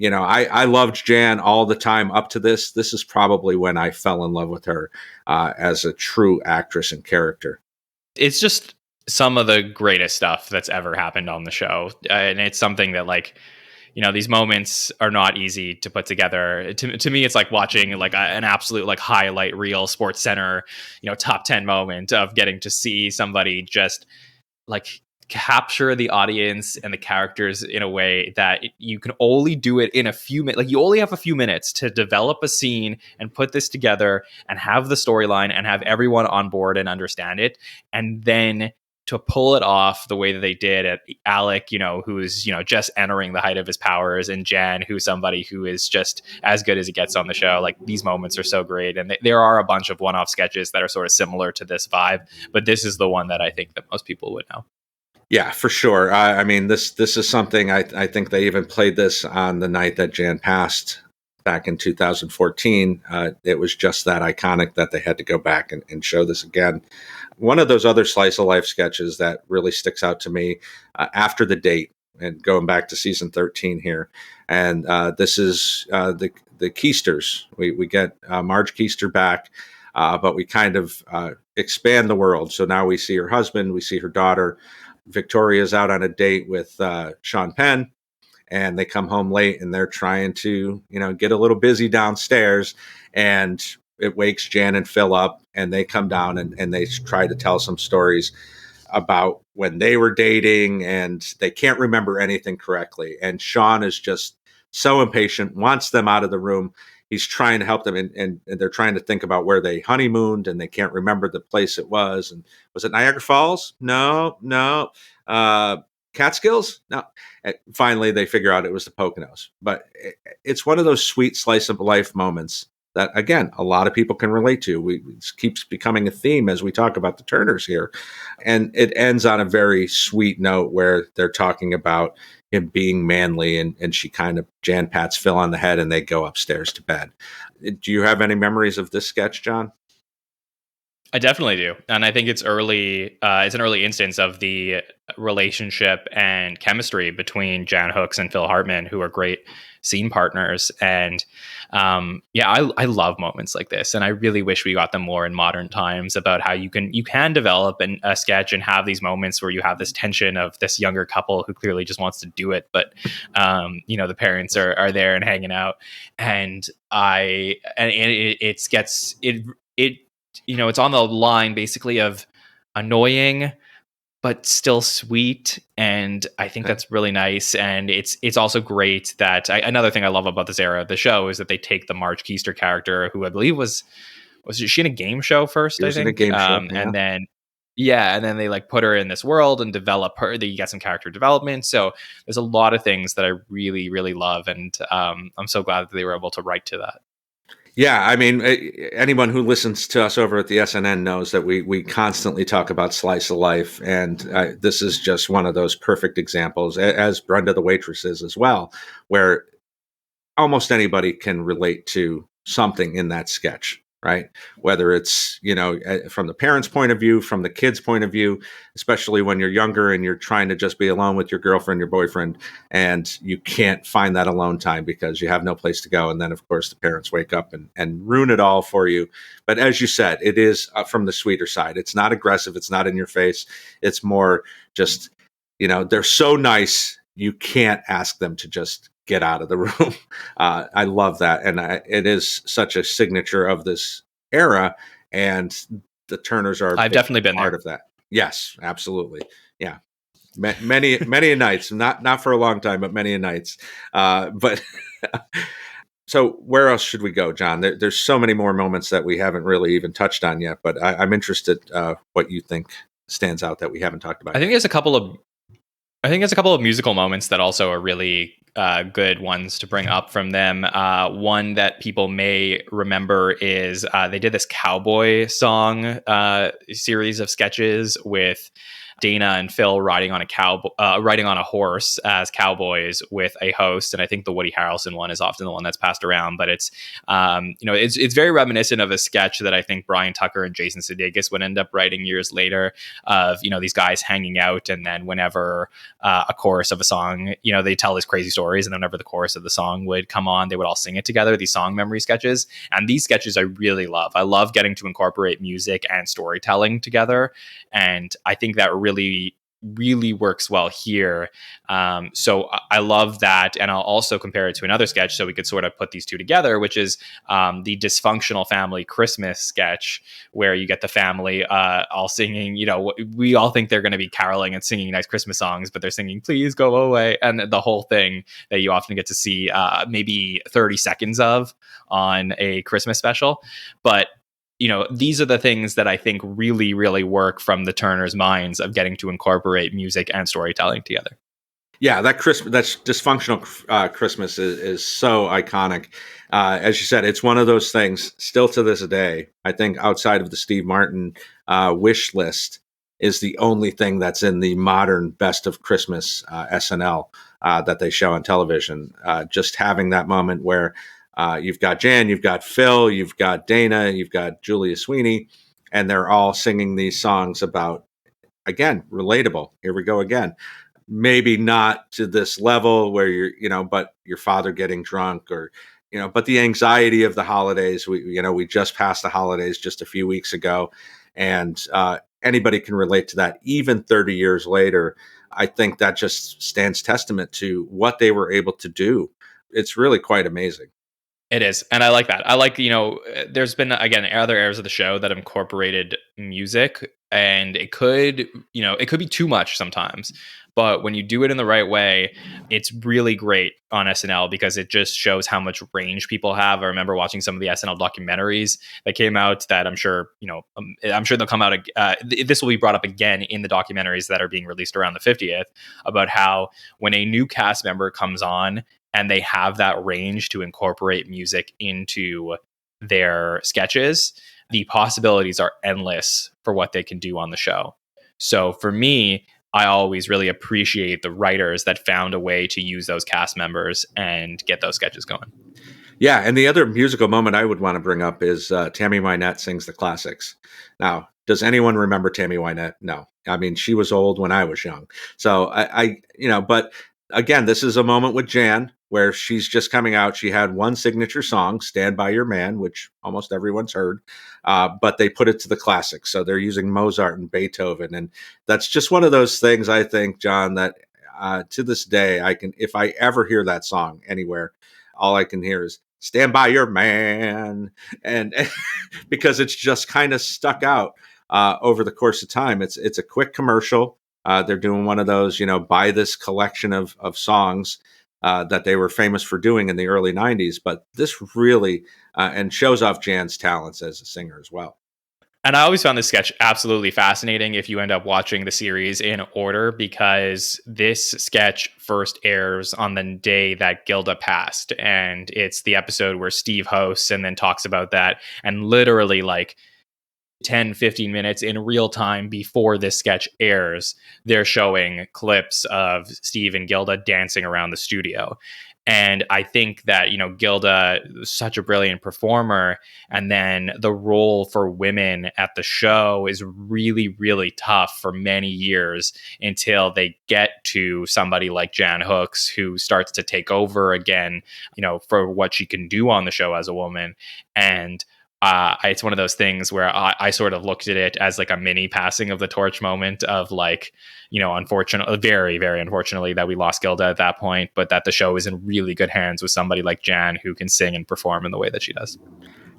I loved Jan all the time up to this. This is probably when I fell in love with her as a true actress and character. It's just some of the greatest stuff that's ever happened on the show. And it's something that, these moments are not easy to put together. To me, it's like watching an absolute highlight reel Sports Center, top 10 moment of getting to see somebody just capture the audience and the characters in a way that you can only do it in a few minutes. You only have a few minutes to develop a scene and put this together and have the storyline and have everyone on board and understand it. And then to pull it off the way that they did at Alec, who's, just entering the height of his powers, and Jan, who's somebody who is just as good as it gets on the show. These moments are so great. And there are a bunch of one-off sketches that are sort of similar to this vibe, but this is the one that I think that most people would know. Yeah, for sure. I mean, this is something I think they even played this on the night that Jan passed back in 2014. It was just that iconic that they had to go back and show this again. One of those other slice of life sketches that really sticks out to me, After the Date, and going back to season 13 here. And this is the Keisters. We get Marge Keister back, but we kind of expand the world. So now we see her husband, we see her daughter. Victoria's out on a date with Sean Penn, and they come home late, and they're trying to, get a little busy downstairs, and it wakes Jan and Phil up, and they come down and they try to tell some stories about when they were dating, and they can't remember anything correctly. And Sean is just so impatient, wants them out of the room. He's trying to help them, and they're trying to think about where they honeymooned, and they can't remember the place it was. And was it Niagara Falls? No. Catskills? No. And finally, they figure out it was the Poconos. But it's one of those sweet slice of life moments that, again, a lot of people can relate to. It keeps becoming a theme as we talk about the Turners here. And it ends on a very sweet note where they're talking about him being manly, and she kind of Jan pats Phil on the head, and they go upstairs to bed. Do you have any memories of this sketch, John? I definitely do. And I think it's early. It's an early instance of the relationship and chemistry between Jan Hooks and Phil Hartman, who are great scene partners. And I love moments like this. And I really wish we got them more in modern times, about how you can develop a sketch and have these moments where you have this tension of this younger couple who clearly just wants to do it. But, the parents are there and hanging out. And it's on the line basically of annoying but still sweet, and I think that's really nice. And it's also great that another thing I love about this era of the show is that they take the Marge Keister character, who I believe was she in a game show first? I think in a game show, and then they like put her in this world and develop her. You get some character development. So there's a lot of things that I really, really love, and I'm so glad that they were able to write to that. Yeah, I mean, anyone who listens to us over at the SNN knows that we constantly talk about slice of life, and this is just one of those perfect examples, as Brenda the waitress is as well, where almost anybody can relate to something in that sketch, right? Whether it's, from the parents' point of view, from the kids' point of view, especially when you're younger and you're trying to just be alone with your girlfriend, your boyfriend, and you can't find that alone time because you have no place to go. And then, of course, the parents wake up and ruin it all for you. But as you said, it is from the sweeter side. It's not aggressive. It's not in your face. It's more just, they're so nice, you can't ask them to just get out of the room. I love that. And it is such a signature of this era. And the Turners are I've definitely been part there. of that. Yes, absolutely. Yeah. Many a nights, not for a long time, but many a nights. But so where else should we go, John? There's so many more moments that we haven't really even touched on yet, but I'm interested what you think stands out that we haven't talked about. I think there's a couple of musical moments that also are really good ones to bring up from them. One that people may remember is they did this cowboy song series of sketches with Dana and Phil riding on a horse as cowboys with a host. And I think the Woody Harrelson one is often the one that's passed around, but it's very reminiscent of a sketch that I think Brian Tucker and Jason Sudeikis would end up writing years later of, these guys hanging out. And then whenever a chorus of a song, they tell these crazy stories. And then whenever the chorus of the song would come on, they would all sing it together, these song memory sketches. And these sketches I really love. I love getting to incorporate music and storytelling together. And I think that really works well here. So I love that. And I'll also compare it to another sketch so we could sort of put these two together, which is the Dysfunctional Family Christmas sketch, where you get the family all singing, we all think they're going to be caroling and singing nice Christmas songs, but they're singing "Please Go Away." And the whole thing that you often get to see maybe 30 seconds of on a Christmas special. But these are the things that I think really, really work from the Turners' minds of getting to incorporate music and storytelling together. Yeah, that's Dysfunctional Christmas is so iconic. As you said, it's one of those things still to this day. I think outside of the Steve Martin wish list is the only thing that's in the modern Best of Christmas SNL that they show on television. Just having that moment where you've got Jan, you've got Phil, you've got Dana, you've got Julia Sweeney, and they're all singing these songs about, again, relatable. Here we go again. Maybe not to this level where but your father getting drunk or, but the anxiety of the holidays. We just passed the holidays just a few weeks ago, and anybody can relate to that. Even 30 years later, I think that just stands testament to what they were able to do. It's really quite amazing. It is. And I like that. I like, there's been, again, other eras of the show that incorporated music, and it could be too much sometimes. But when you do it in the right way, it's really great on SNL because it just shows how much range people have. I remember watching some of the SNL documentaries that came out that I'm sure they'll come out. This will be brought up again in the documentaries that are being released around the 50th about how when a new cast member comes on and they have that range to incorporate music into their sketches, the possibilities are endless for what they can do on the show. So for me, I always really appreciate the writers that found a way to use those cast members and get those sketches going. Yeah, and the other musical moment I would want to bring up is Tammy Wynette sings the classics. Now, does anyone remember Tammy Wynette? No. I mean, she was old when I was young. So but again, this is a moment with Jan where she's just coming out. She had one signature song, "Stand by Your Man," which almost everyone's heard, but they put it to the classics. So they're using Mozart and Beethoven, and that's just one of those things. I think, John, that to this day, if I ever hear that song anywhere, all I can hear is "Stand by Your Man," and because it's just kind of stuck out over the course of time. It's a quick commercial. They're doing one of those, buy this collection of songs that they were famous for doing in the early '90s. But this really and shows off Jan's talents as a singer as well. And I always found this sketch absolutely fascinating if you end up watching the series in order, because this sketch first airs on the day that Gilda passed. And it's the episode where Steve hosts and then talks about that. And literally, like 10, 15 minutes in real time before this sketch airs, they're showing clips of Steve and Gilda dancing around the studio. And I think that, Gilda was such a brilliant performer. And then the role for women at the show is really, really tough for many years until they get to somebody like Jan Hooks, who starts to take over again, for what she can do on the show as a woman. And it's one of those things where I sort of looked at it as like a mini passing of the torch moment of like, unfortunately, very, very unfortunately that we lost Gilda at that point, but that the show is in really good hands with somebody like Jan who can sing and perform in the way that she does.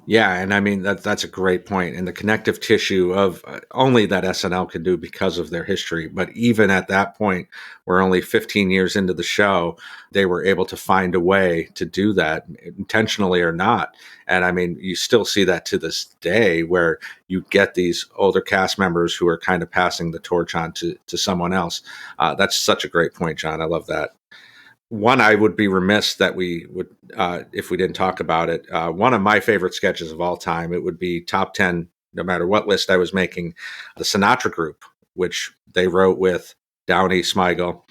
Yeah, and I mean that's a great point, and the connective tissue of only that SNL can do because of their history. But even at that point, we're only 15 years into the show, they were able to find a way to do that, intentionally or not. And I mean, you still see that to this day, where you get these older cast members who are kind of passing the torch on to someone else. That's such a great point, John. I love that. One, I would be remiss that we would, if we didn't talk about it. One of my favorite sketches of all time, it would be top 10, no matter what list I was making, the Sinatra Group, which they wrote with Downey Smigel,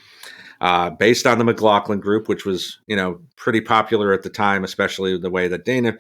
based on the McLaughlin Group, which was, pretty popular at the time, especially the way that Dana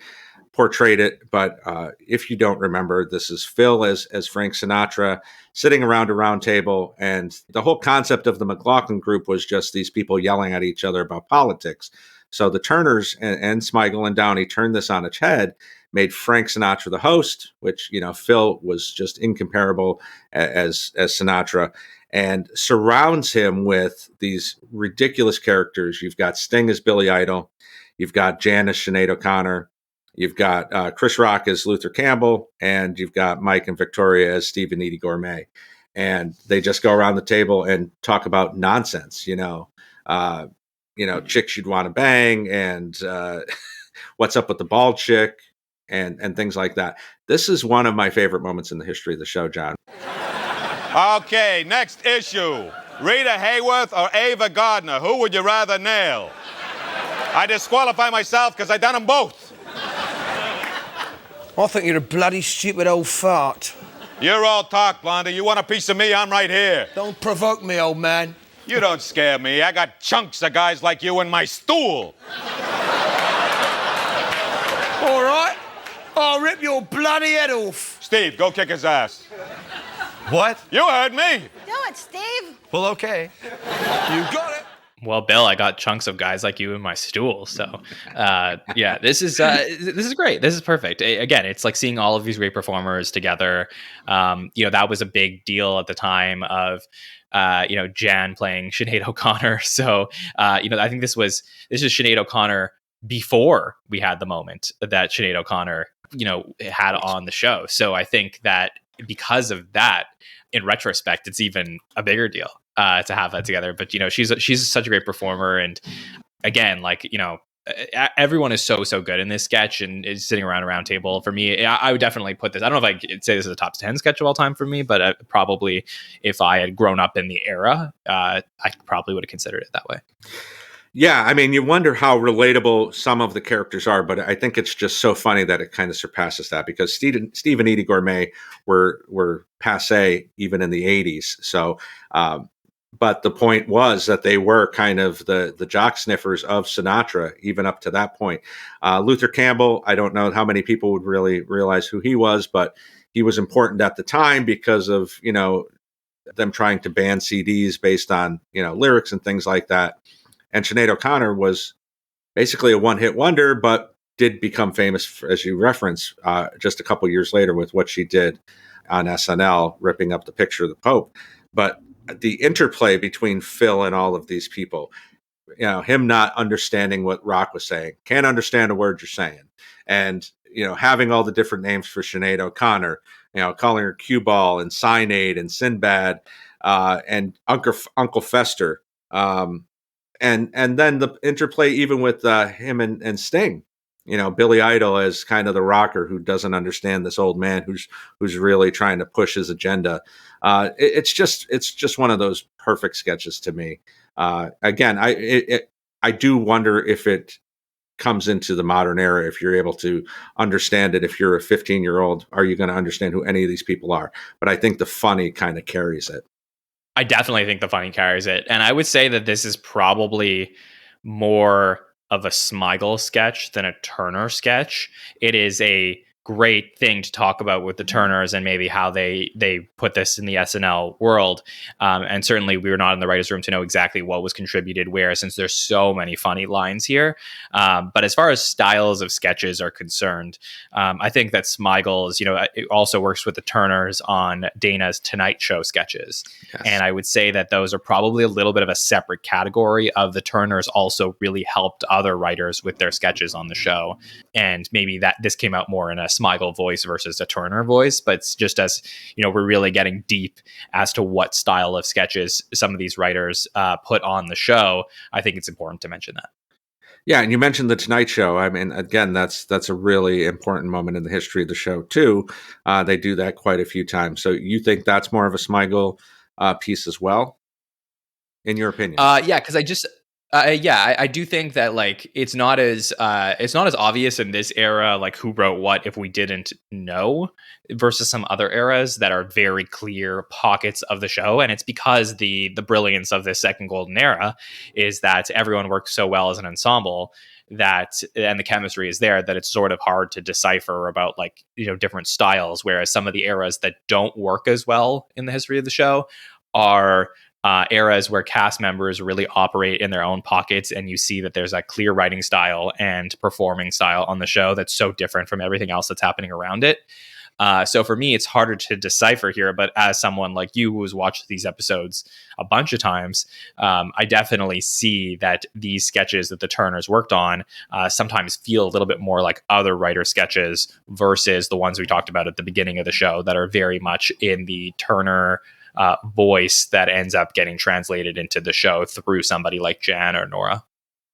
portrayed it. But if you don't remember, this is Phil as Frank Sinatra sitting around a round table. And the whole concept of the McLaughlin Group was just these people yelling at each other about politics. So the Turners and Smigel and Downey turned this on its head, made Frank Sinatra the host, which, Phil was just incomparable as Sinatra, and surrounds him with these ridiculous characters. You've got Sting as Billy Idol. You've got Jan as Sinead O'Connor. You've got Chris Rock as Luther Campbell, and you've got Mike and Victoria as Steve and Edie Gourmet. And they just go around the table and talk about nonsense, chicks you'd want to bang, and what's up with the bald chick, and things like that. This is one of my favorite moments in the history of the show, John. Okay, next issue. Rita Hayworth or Ava Gardner? Who would you rather nail? I disqualify myself because I done them both. I think you're a bloody stupid old fart. You're all talk, Blondie. You want a piece of me? I'm right here. Don't provoke me, old man. You don't scare me. I got chunks of guys like you in my stool. All right. I'll rip your bloody head off. Steve, go kick his ass. What? You heard me. Do it, Steve. Well, okay. You got it. Well, Bill, I got chunks of guys like you in my stool. So, yeah, this is great. This is perfect. Again, it's like seeing all of these great performers together. That was a big deal at the time of, Jan playing Sinead O'Connor. So, I think this is Sinead O'Connor before we had the moment that Sinead O'Connor, had on the show. So I think that because of that, in retrospect, it's even a bigger deal to have that together. But she's such a great performer, and again, everyone is so good in this sketch, and is sitting around a round table. For me, I would definitely put this. I don't know if I could say this is a top 10 sketch of all time for me, but probably if I had grown up in the era, I probably would have considered it that way. Yeah, I mean, you wonder how relatable some of the characters are, but I think it's just so funny that it kind of surpasses that, because Steve and Edie Gourmet were passé even in the 80s. So, But the point was that they were kind of the jock sniffers of Sinatra, even up to that point. Luther Campbell, I don't know how many people would really realize who he was, but he was important at the time because of, them trying to ban CDs based on, lyrics and things like that. And Sinead O'Connor was basically a one-hit wonder, but did become famous, as you referenced, just a couple years later with what she did on SNL, ripping up the picture of the Pope. But the interplay between Phil and all of these people, him not understanding what Rock was saying, can't understand a word you're saying. And, having all the different names for Sinead O'Connor, calling her Cue Ball and Cyanide and Sinbad, and Uncle Fester. And then the interplay even with him and Sting, Billy Idol as kind of the rocker who doesn't understand this old man who's really trying to push his agenda. It's just one of those perfect sketches to me. Again, I do wonder if it comes into the modern era, if you're able to understand it. If you're a 15-year-old, are you going to understand who any of these people are? But I think the funny kind of carries it. I definitely think the funny carries it. And I would say that this is probably more of a Smigel sketch than a Turner sketch. It is a great thing to talk about with the Turners and maybe how they put this in the SNL world. And certainly we were not in the writer's room to know exactly what was contributed where, since there's so many funny lines here. But as far as styles of sketches are concerned, I think that Smigel's, it also works with the Turners on Dana's Tonight Show sketches. Yes. And I would say that those are probably a little bit of a separate category of the Turners also really helped other writers with their sketches on the show. And maybe that this came out more in a Smigel voice versus a Turner voice, but it's just as we're really getting deep as to what style of sketches some of these writers put on the show. I think it's important to mention that. Yeah, and you mentioned the Tonight Show. I mean, again, that's a really important moment in the history of the show too. They do that quite a few times. So you think that's more of a Smigel piece as well, in your opinion? Yeah, because I do think that it's not as obvious in this era, who wrote what if we didn't know, versus some other eras that are very clear pockets of the show. And it's because the brilliance of this second golden era is that everyone works so well as an ensemble and the chemistry is there that it's sort of hard to decipher about different styles. Whereas some of the eras that don't work as well in the history of the show are eras where cast members really operate in their own pockets, and you see that there's a clear writing style and performing style on the show that's so different from everything else that's happening around it. So for me, it's harder to decipher here, but as someone like you who's watched these episodes a bunch of times, I definitely see that these sketches that the Turners worked on sometimes feel a little bit more like other writer sketches versus the ones we talked about at the beginning of the show that are very much in the Turner voice that ends up getting translated into the show through somebody like Jan or Nora.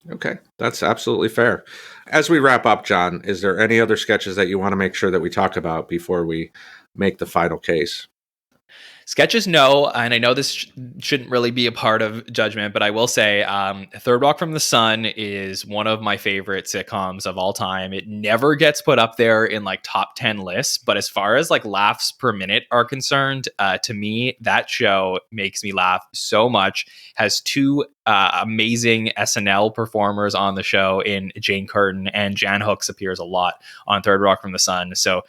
Okay, that's absolutely fair. As we wrap up, Jon, is there any other sketches that you want to make sure that we talk about before we make the final case? Sketches, no, and I know this shouldn't really be a part of judgment, but I will say Third Rock from the Sun is one of my favorite sitcoms of all time. It never gets put up there in top 10 lists, but as far as laughs per minute are concerned, to me, that show makes me laugh so much. Has two amazing SNL performers on the show in Jane Curtin, and Jan Hooks appears a lot on Third Rock from the Sun. So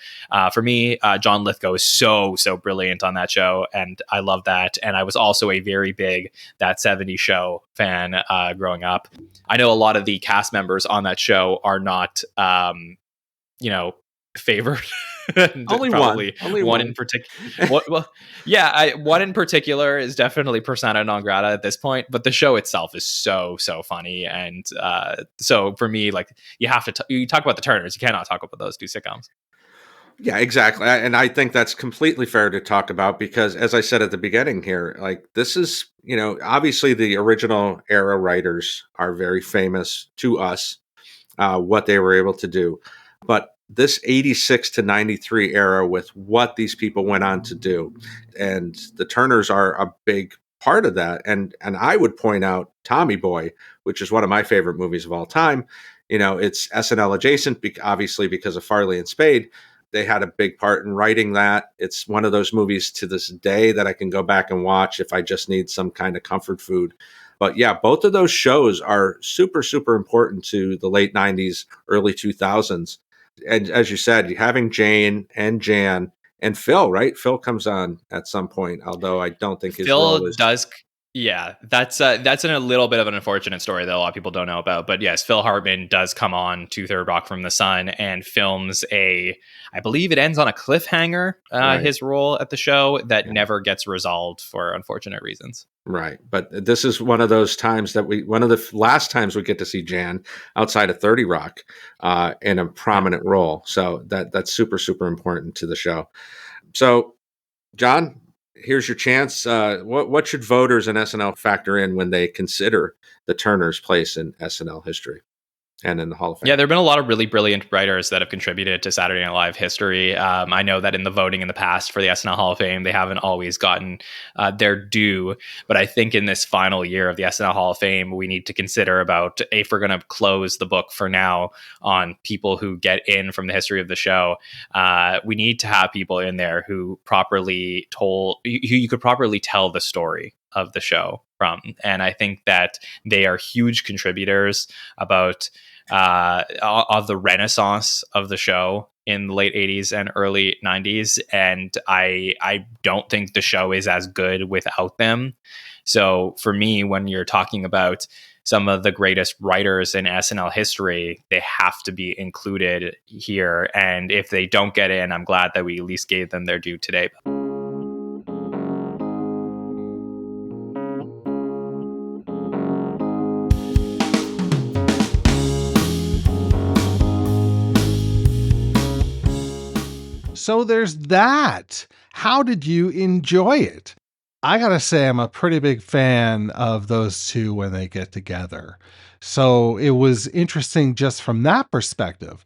for me, John Lithgow is so brilliant on that show, and I love that. And I was also a very big That 70s Show fan growing up. I know a lot of the cast members on that show are not, favored. Only one in particular. One in particular is definitely persona non grata at this point, but the show itself is so funny, and so for me, you have to you talk about the Turners, you cannot talk about those two sitcoms. Yeah, exactly. And I think that's completely fair to talk about because, as I said at the beginning here, this is, obviously the original era writers are very famous to us, what they were able to do. But this 86 to 93 era with what these people went on to do, and the Turners are a big part of that. And I would point out Tommy Boy, which is one of my favorite movies of all time. It's SNL adjacent, obviously because of Farley and Spade. they had a big part in writing that. It's one of those movies to this day that I can go back and watch if I just need some kind of comfort food. But yeah, both of those shows are super, super important to the late 90s, early 2000s. And as you said, having Jane and Jan and Phil, right? Phil comes on at some point, although I don't think his role is... Yeah, that's a little bit of an unfortunate story that a lot of people don't know about. But yes, Phil Hartman does come on to Third Rock from the Sun and films I believe it ends on a cliffhanger, his role at the show that never gets resolved for unfortunate reasons. Right. But this is one of those times one of the last times we get to see Jan outside of 30 Rock in a prominent role. So that's super, super important to the show. So, Jon, here's your chance. What should voters in SNL factor in when they consider the Turners' place in SNL history and in the Hall of Fame? Yeah, there have been a lot of really brilliant writers that have contributed to Saturday Night Live history. I know that in the voting in the past for the SNL Hall of Fame, they haven't always gotten their due. But I think in this final year of the SNL Hall of Fame, we need to consider about if we're going to close the book for now on people who get in from the history of the show. We need to have people in there who you could properly tell the story of the show from. And I think that they are huge contributors of the renaissance of the show in the late 80s and early 90s. And I don't think the show is as good without them. So for me, when you're talking about some of the greatest writers in SNL history, they have to be included here. And if they don't get in, I'm glad that we at least gave them their due today. So there's that. How did you enjoy it? I gotta say, I'm a pretty big fan of those two when they get together. So it was interesting just from that perspective.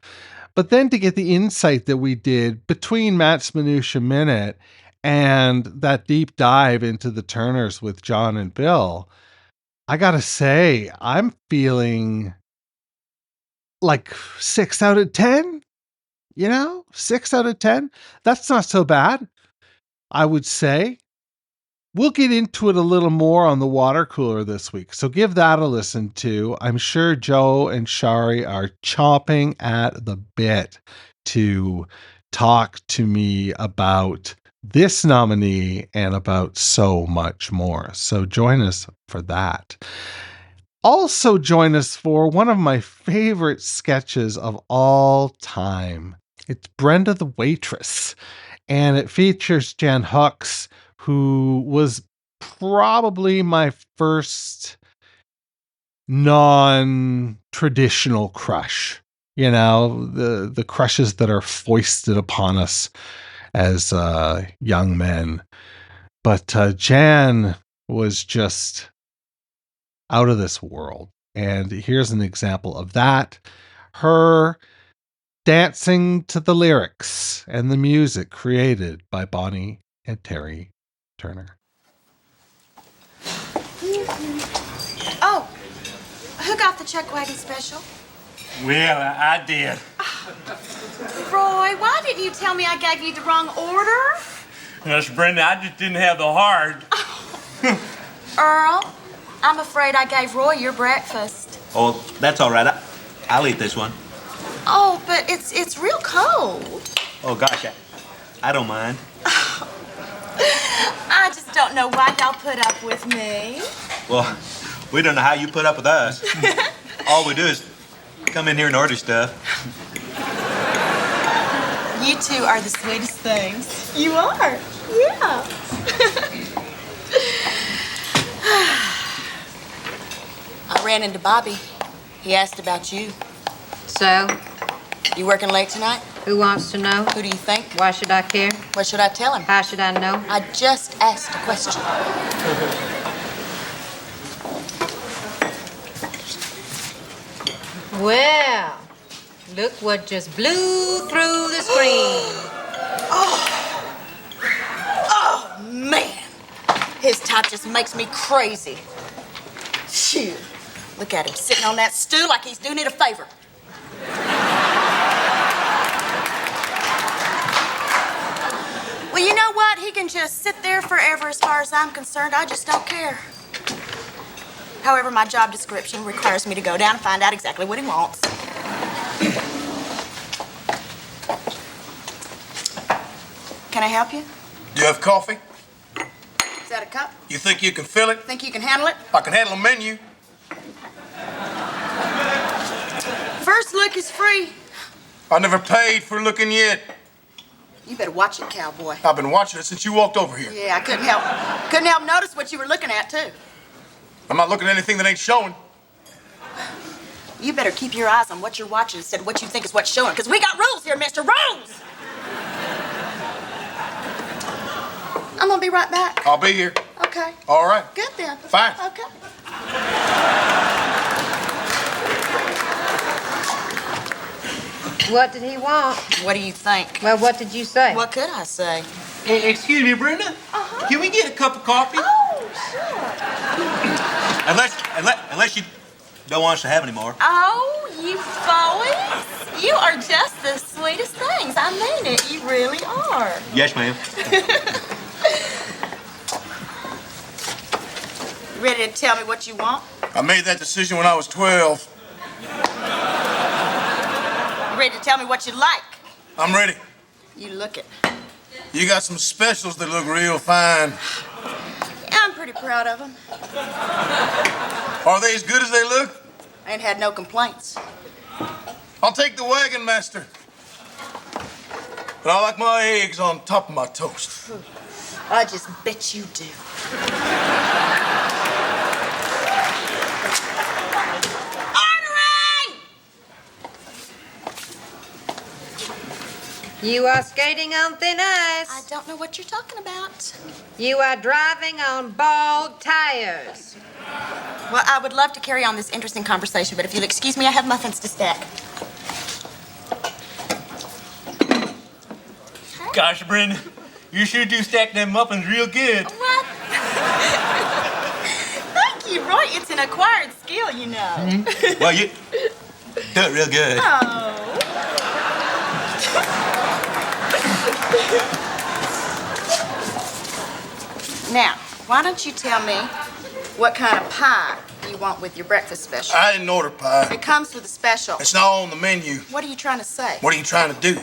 But then to get the insight that we did between Matt's Minutia Minute and that deep dive into the Turners with Jon and Bill, I gotta say, I'm feeling like 6 out of 10. 6 out of 10. That's not so bad, I would say. We'll get into it a little more on the water cooler this week, so give that a listen too. I'm sure Joe and Shari are chomping at the bit to talk to me about this nominee and about so much more. So join us for that. Also join us for one of my favorite sketches of all time. It's Brenda the Waitress, and it features Jan Hooks, who was probably my first non-traditional crush. The crushes that are foisted upon us as young men. But Jan was just out of this world. And here's an example of that. Her dancing to the lyrics and the music created by Bonnie and Terry Turner. Oh, who got the chuck wagon special? Well, I did. Roy, why didn't you tell me I gave you the wrong order? Yes, Brenda, I just didn't have the heart. Earl, I'm afraid I gave Roy your breakfast. Oh, that's all right. I'll eat this one. Oh, but it's real cold. Oh, gosh, I don't mind. I just don't know why y'all put up with me. Well, we don't know how you put up with us. All we do is come in here and order stuff. You two are the sweetest things. You are, yeah. I ran into Bobby. He asked about you. So? You working late tonight? Who wants to know? Who do you think? Why should I care? What should I tell him? How should I know? I just asked a question. Well, look what just blew through the screen. Oh, man. His type just makes me crazy. Phew. Look at him sitting on that stool like he's doing it a favor. Well, you know what? He can just sit there forever as far as I'm concerned. I just don't care. However, my job description requires me to go down and find out exactly what he wants. Can I help you? Do you have coffee? Is that a cup? You think you can fill it? Think you can handle it? I can handle a menu. First look is free. I never paid for looking yet. You better watch it, cowboy. I've been watching it since you walked over here. Yeah, I couldn't help notice what you were looking at, too. I'm not looking at anything that ain't showing. You better keep your eyes on what you're watching instead of what you think is what's showing, because we got rules here, mister. Rules! I'm gonna be right back. I'll be here. Okay. All right. Good then. Fine. Okay. What did he want? What do you think? Well, what did you say? What could I say? Hey, excuse me, Brenda. Can we get a cup of coffee? Oh, sure. Unless you don't want us to have any more. Oh, you boys. You are just the sweetest things. I mean it. You really are. Yes, ma'am. Ready to tell me what you want? I made that decision when I was 12. You ready to tell me what you like? I'm ready. You look it. You got some specials that look real fine. Yeah, I'm pretty proud of them. Are they as good as they look? I ain't had no complaints. I'll take the wagon master. But I like my eggs on top of my toast. I just bet you do. You are skating on thin ice. I don't know what you're talking about. You are driving on bald tires. Well, I would love to carry on this interesting conversation, but if you'll excuse me, I have muffins to stack. Gosh, Brenda, you sure do stack them muffins real good. What? Thank you, Roy. It's an acquired skill, you know. Mm-hmm. Well, you do it real good. Oh. Now, why don't you tell me what kind of pie you want with your breakfast special? I didn't order pie. It comes with a special. It's not on the menu. What are you trying to say? What are you trying to do?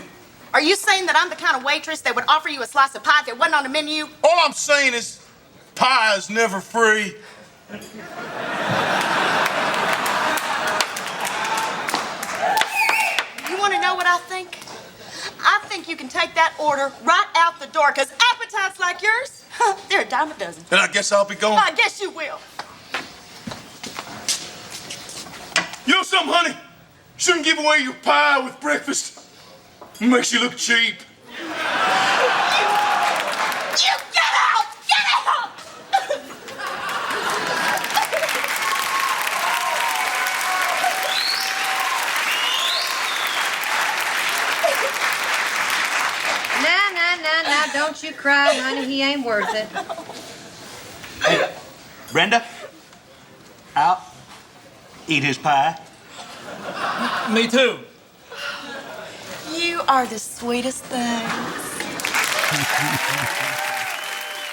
Are you saying that I'm the kind of waitress that would offer you a slice of pie if it wasn't on the menu? All I'm saying is pie is never free. You want to know what I think? I think you can take that order right out the door, because appetites like yours, they're a dime a dozen. Then I guess I'll be going. I guess you will. You know something, honey? Shouldn't give away your pie with breakfast. It makes you look cheap. You get out! Get out! Now, don't you cry, honey. He ain't worth it. Hey, Brenda, I'll eat his pie. Me too. You are the sweetest thing.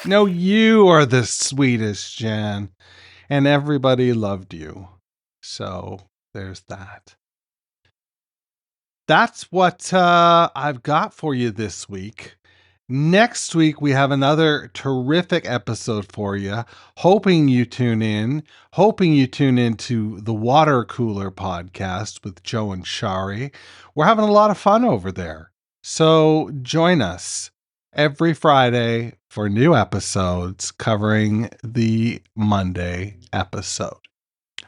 No, you are the sweetest, Jan. And everybody loved you. So there's that. That's what I've got for you this week. Next week, we have another terrific episode for you. Hoping you tune in. Hoping you tune into the Water Cooler podcast with Joe and Shari. We're having a lot of fun over there. So join us every Friday for new episodes covering the Monday episode.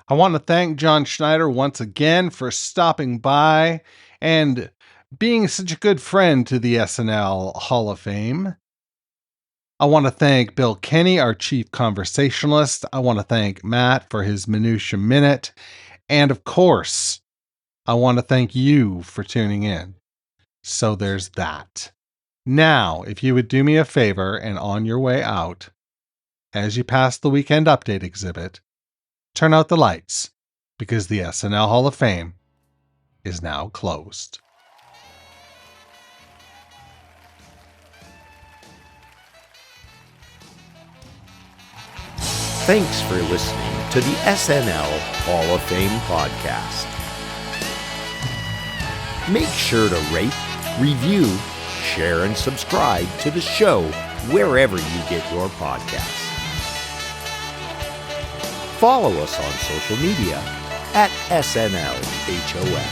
I want to thank Jon Schneider once again for stopping by and being such a good friend to the SNL Hall of Fame. I want to thank Bill Kenney, our Chief Conversationalist. I want to thank Matt for his Minutia Minute. And of course, I want to thank you for tuning in. So there's that. Now, if you would do me a favor and on your way out, as you pass the Weekend Update exhibit, turn out the lights because the SNL Hall of Fame is now closed. Thanks for listening to the SNL Hall of Fame podcast. Make sure to rate, review, share, and subscribe to the show wherever you get your podcasts. Follow us on social media at SNLHOF.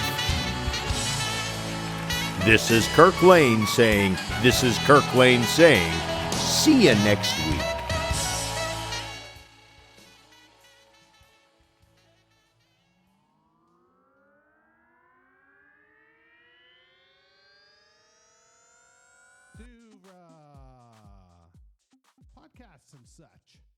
This is Kirk Lane saying, this is Kirk Lane saying, see you next week. Podcasts and such.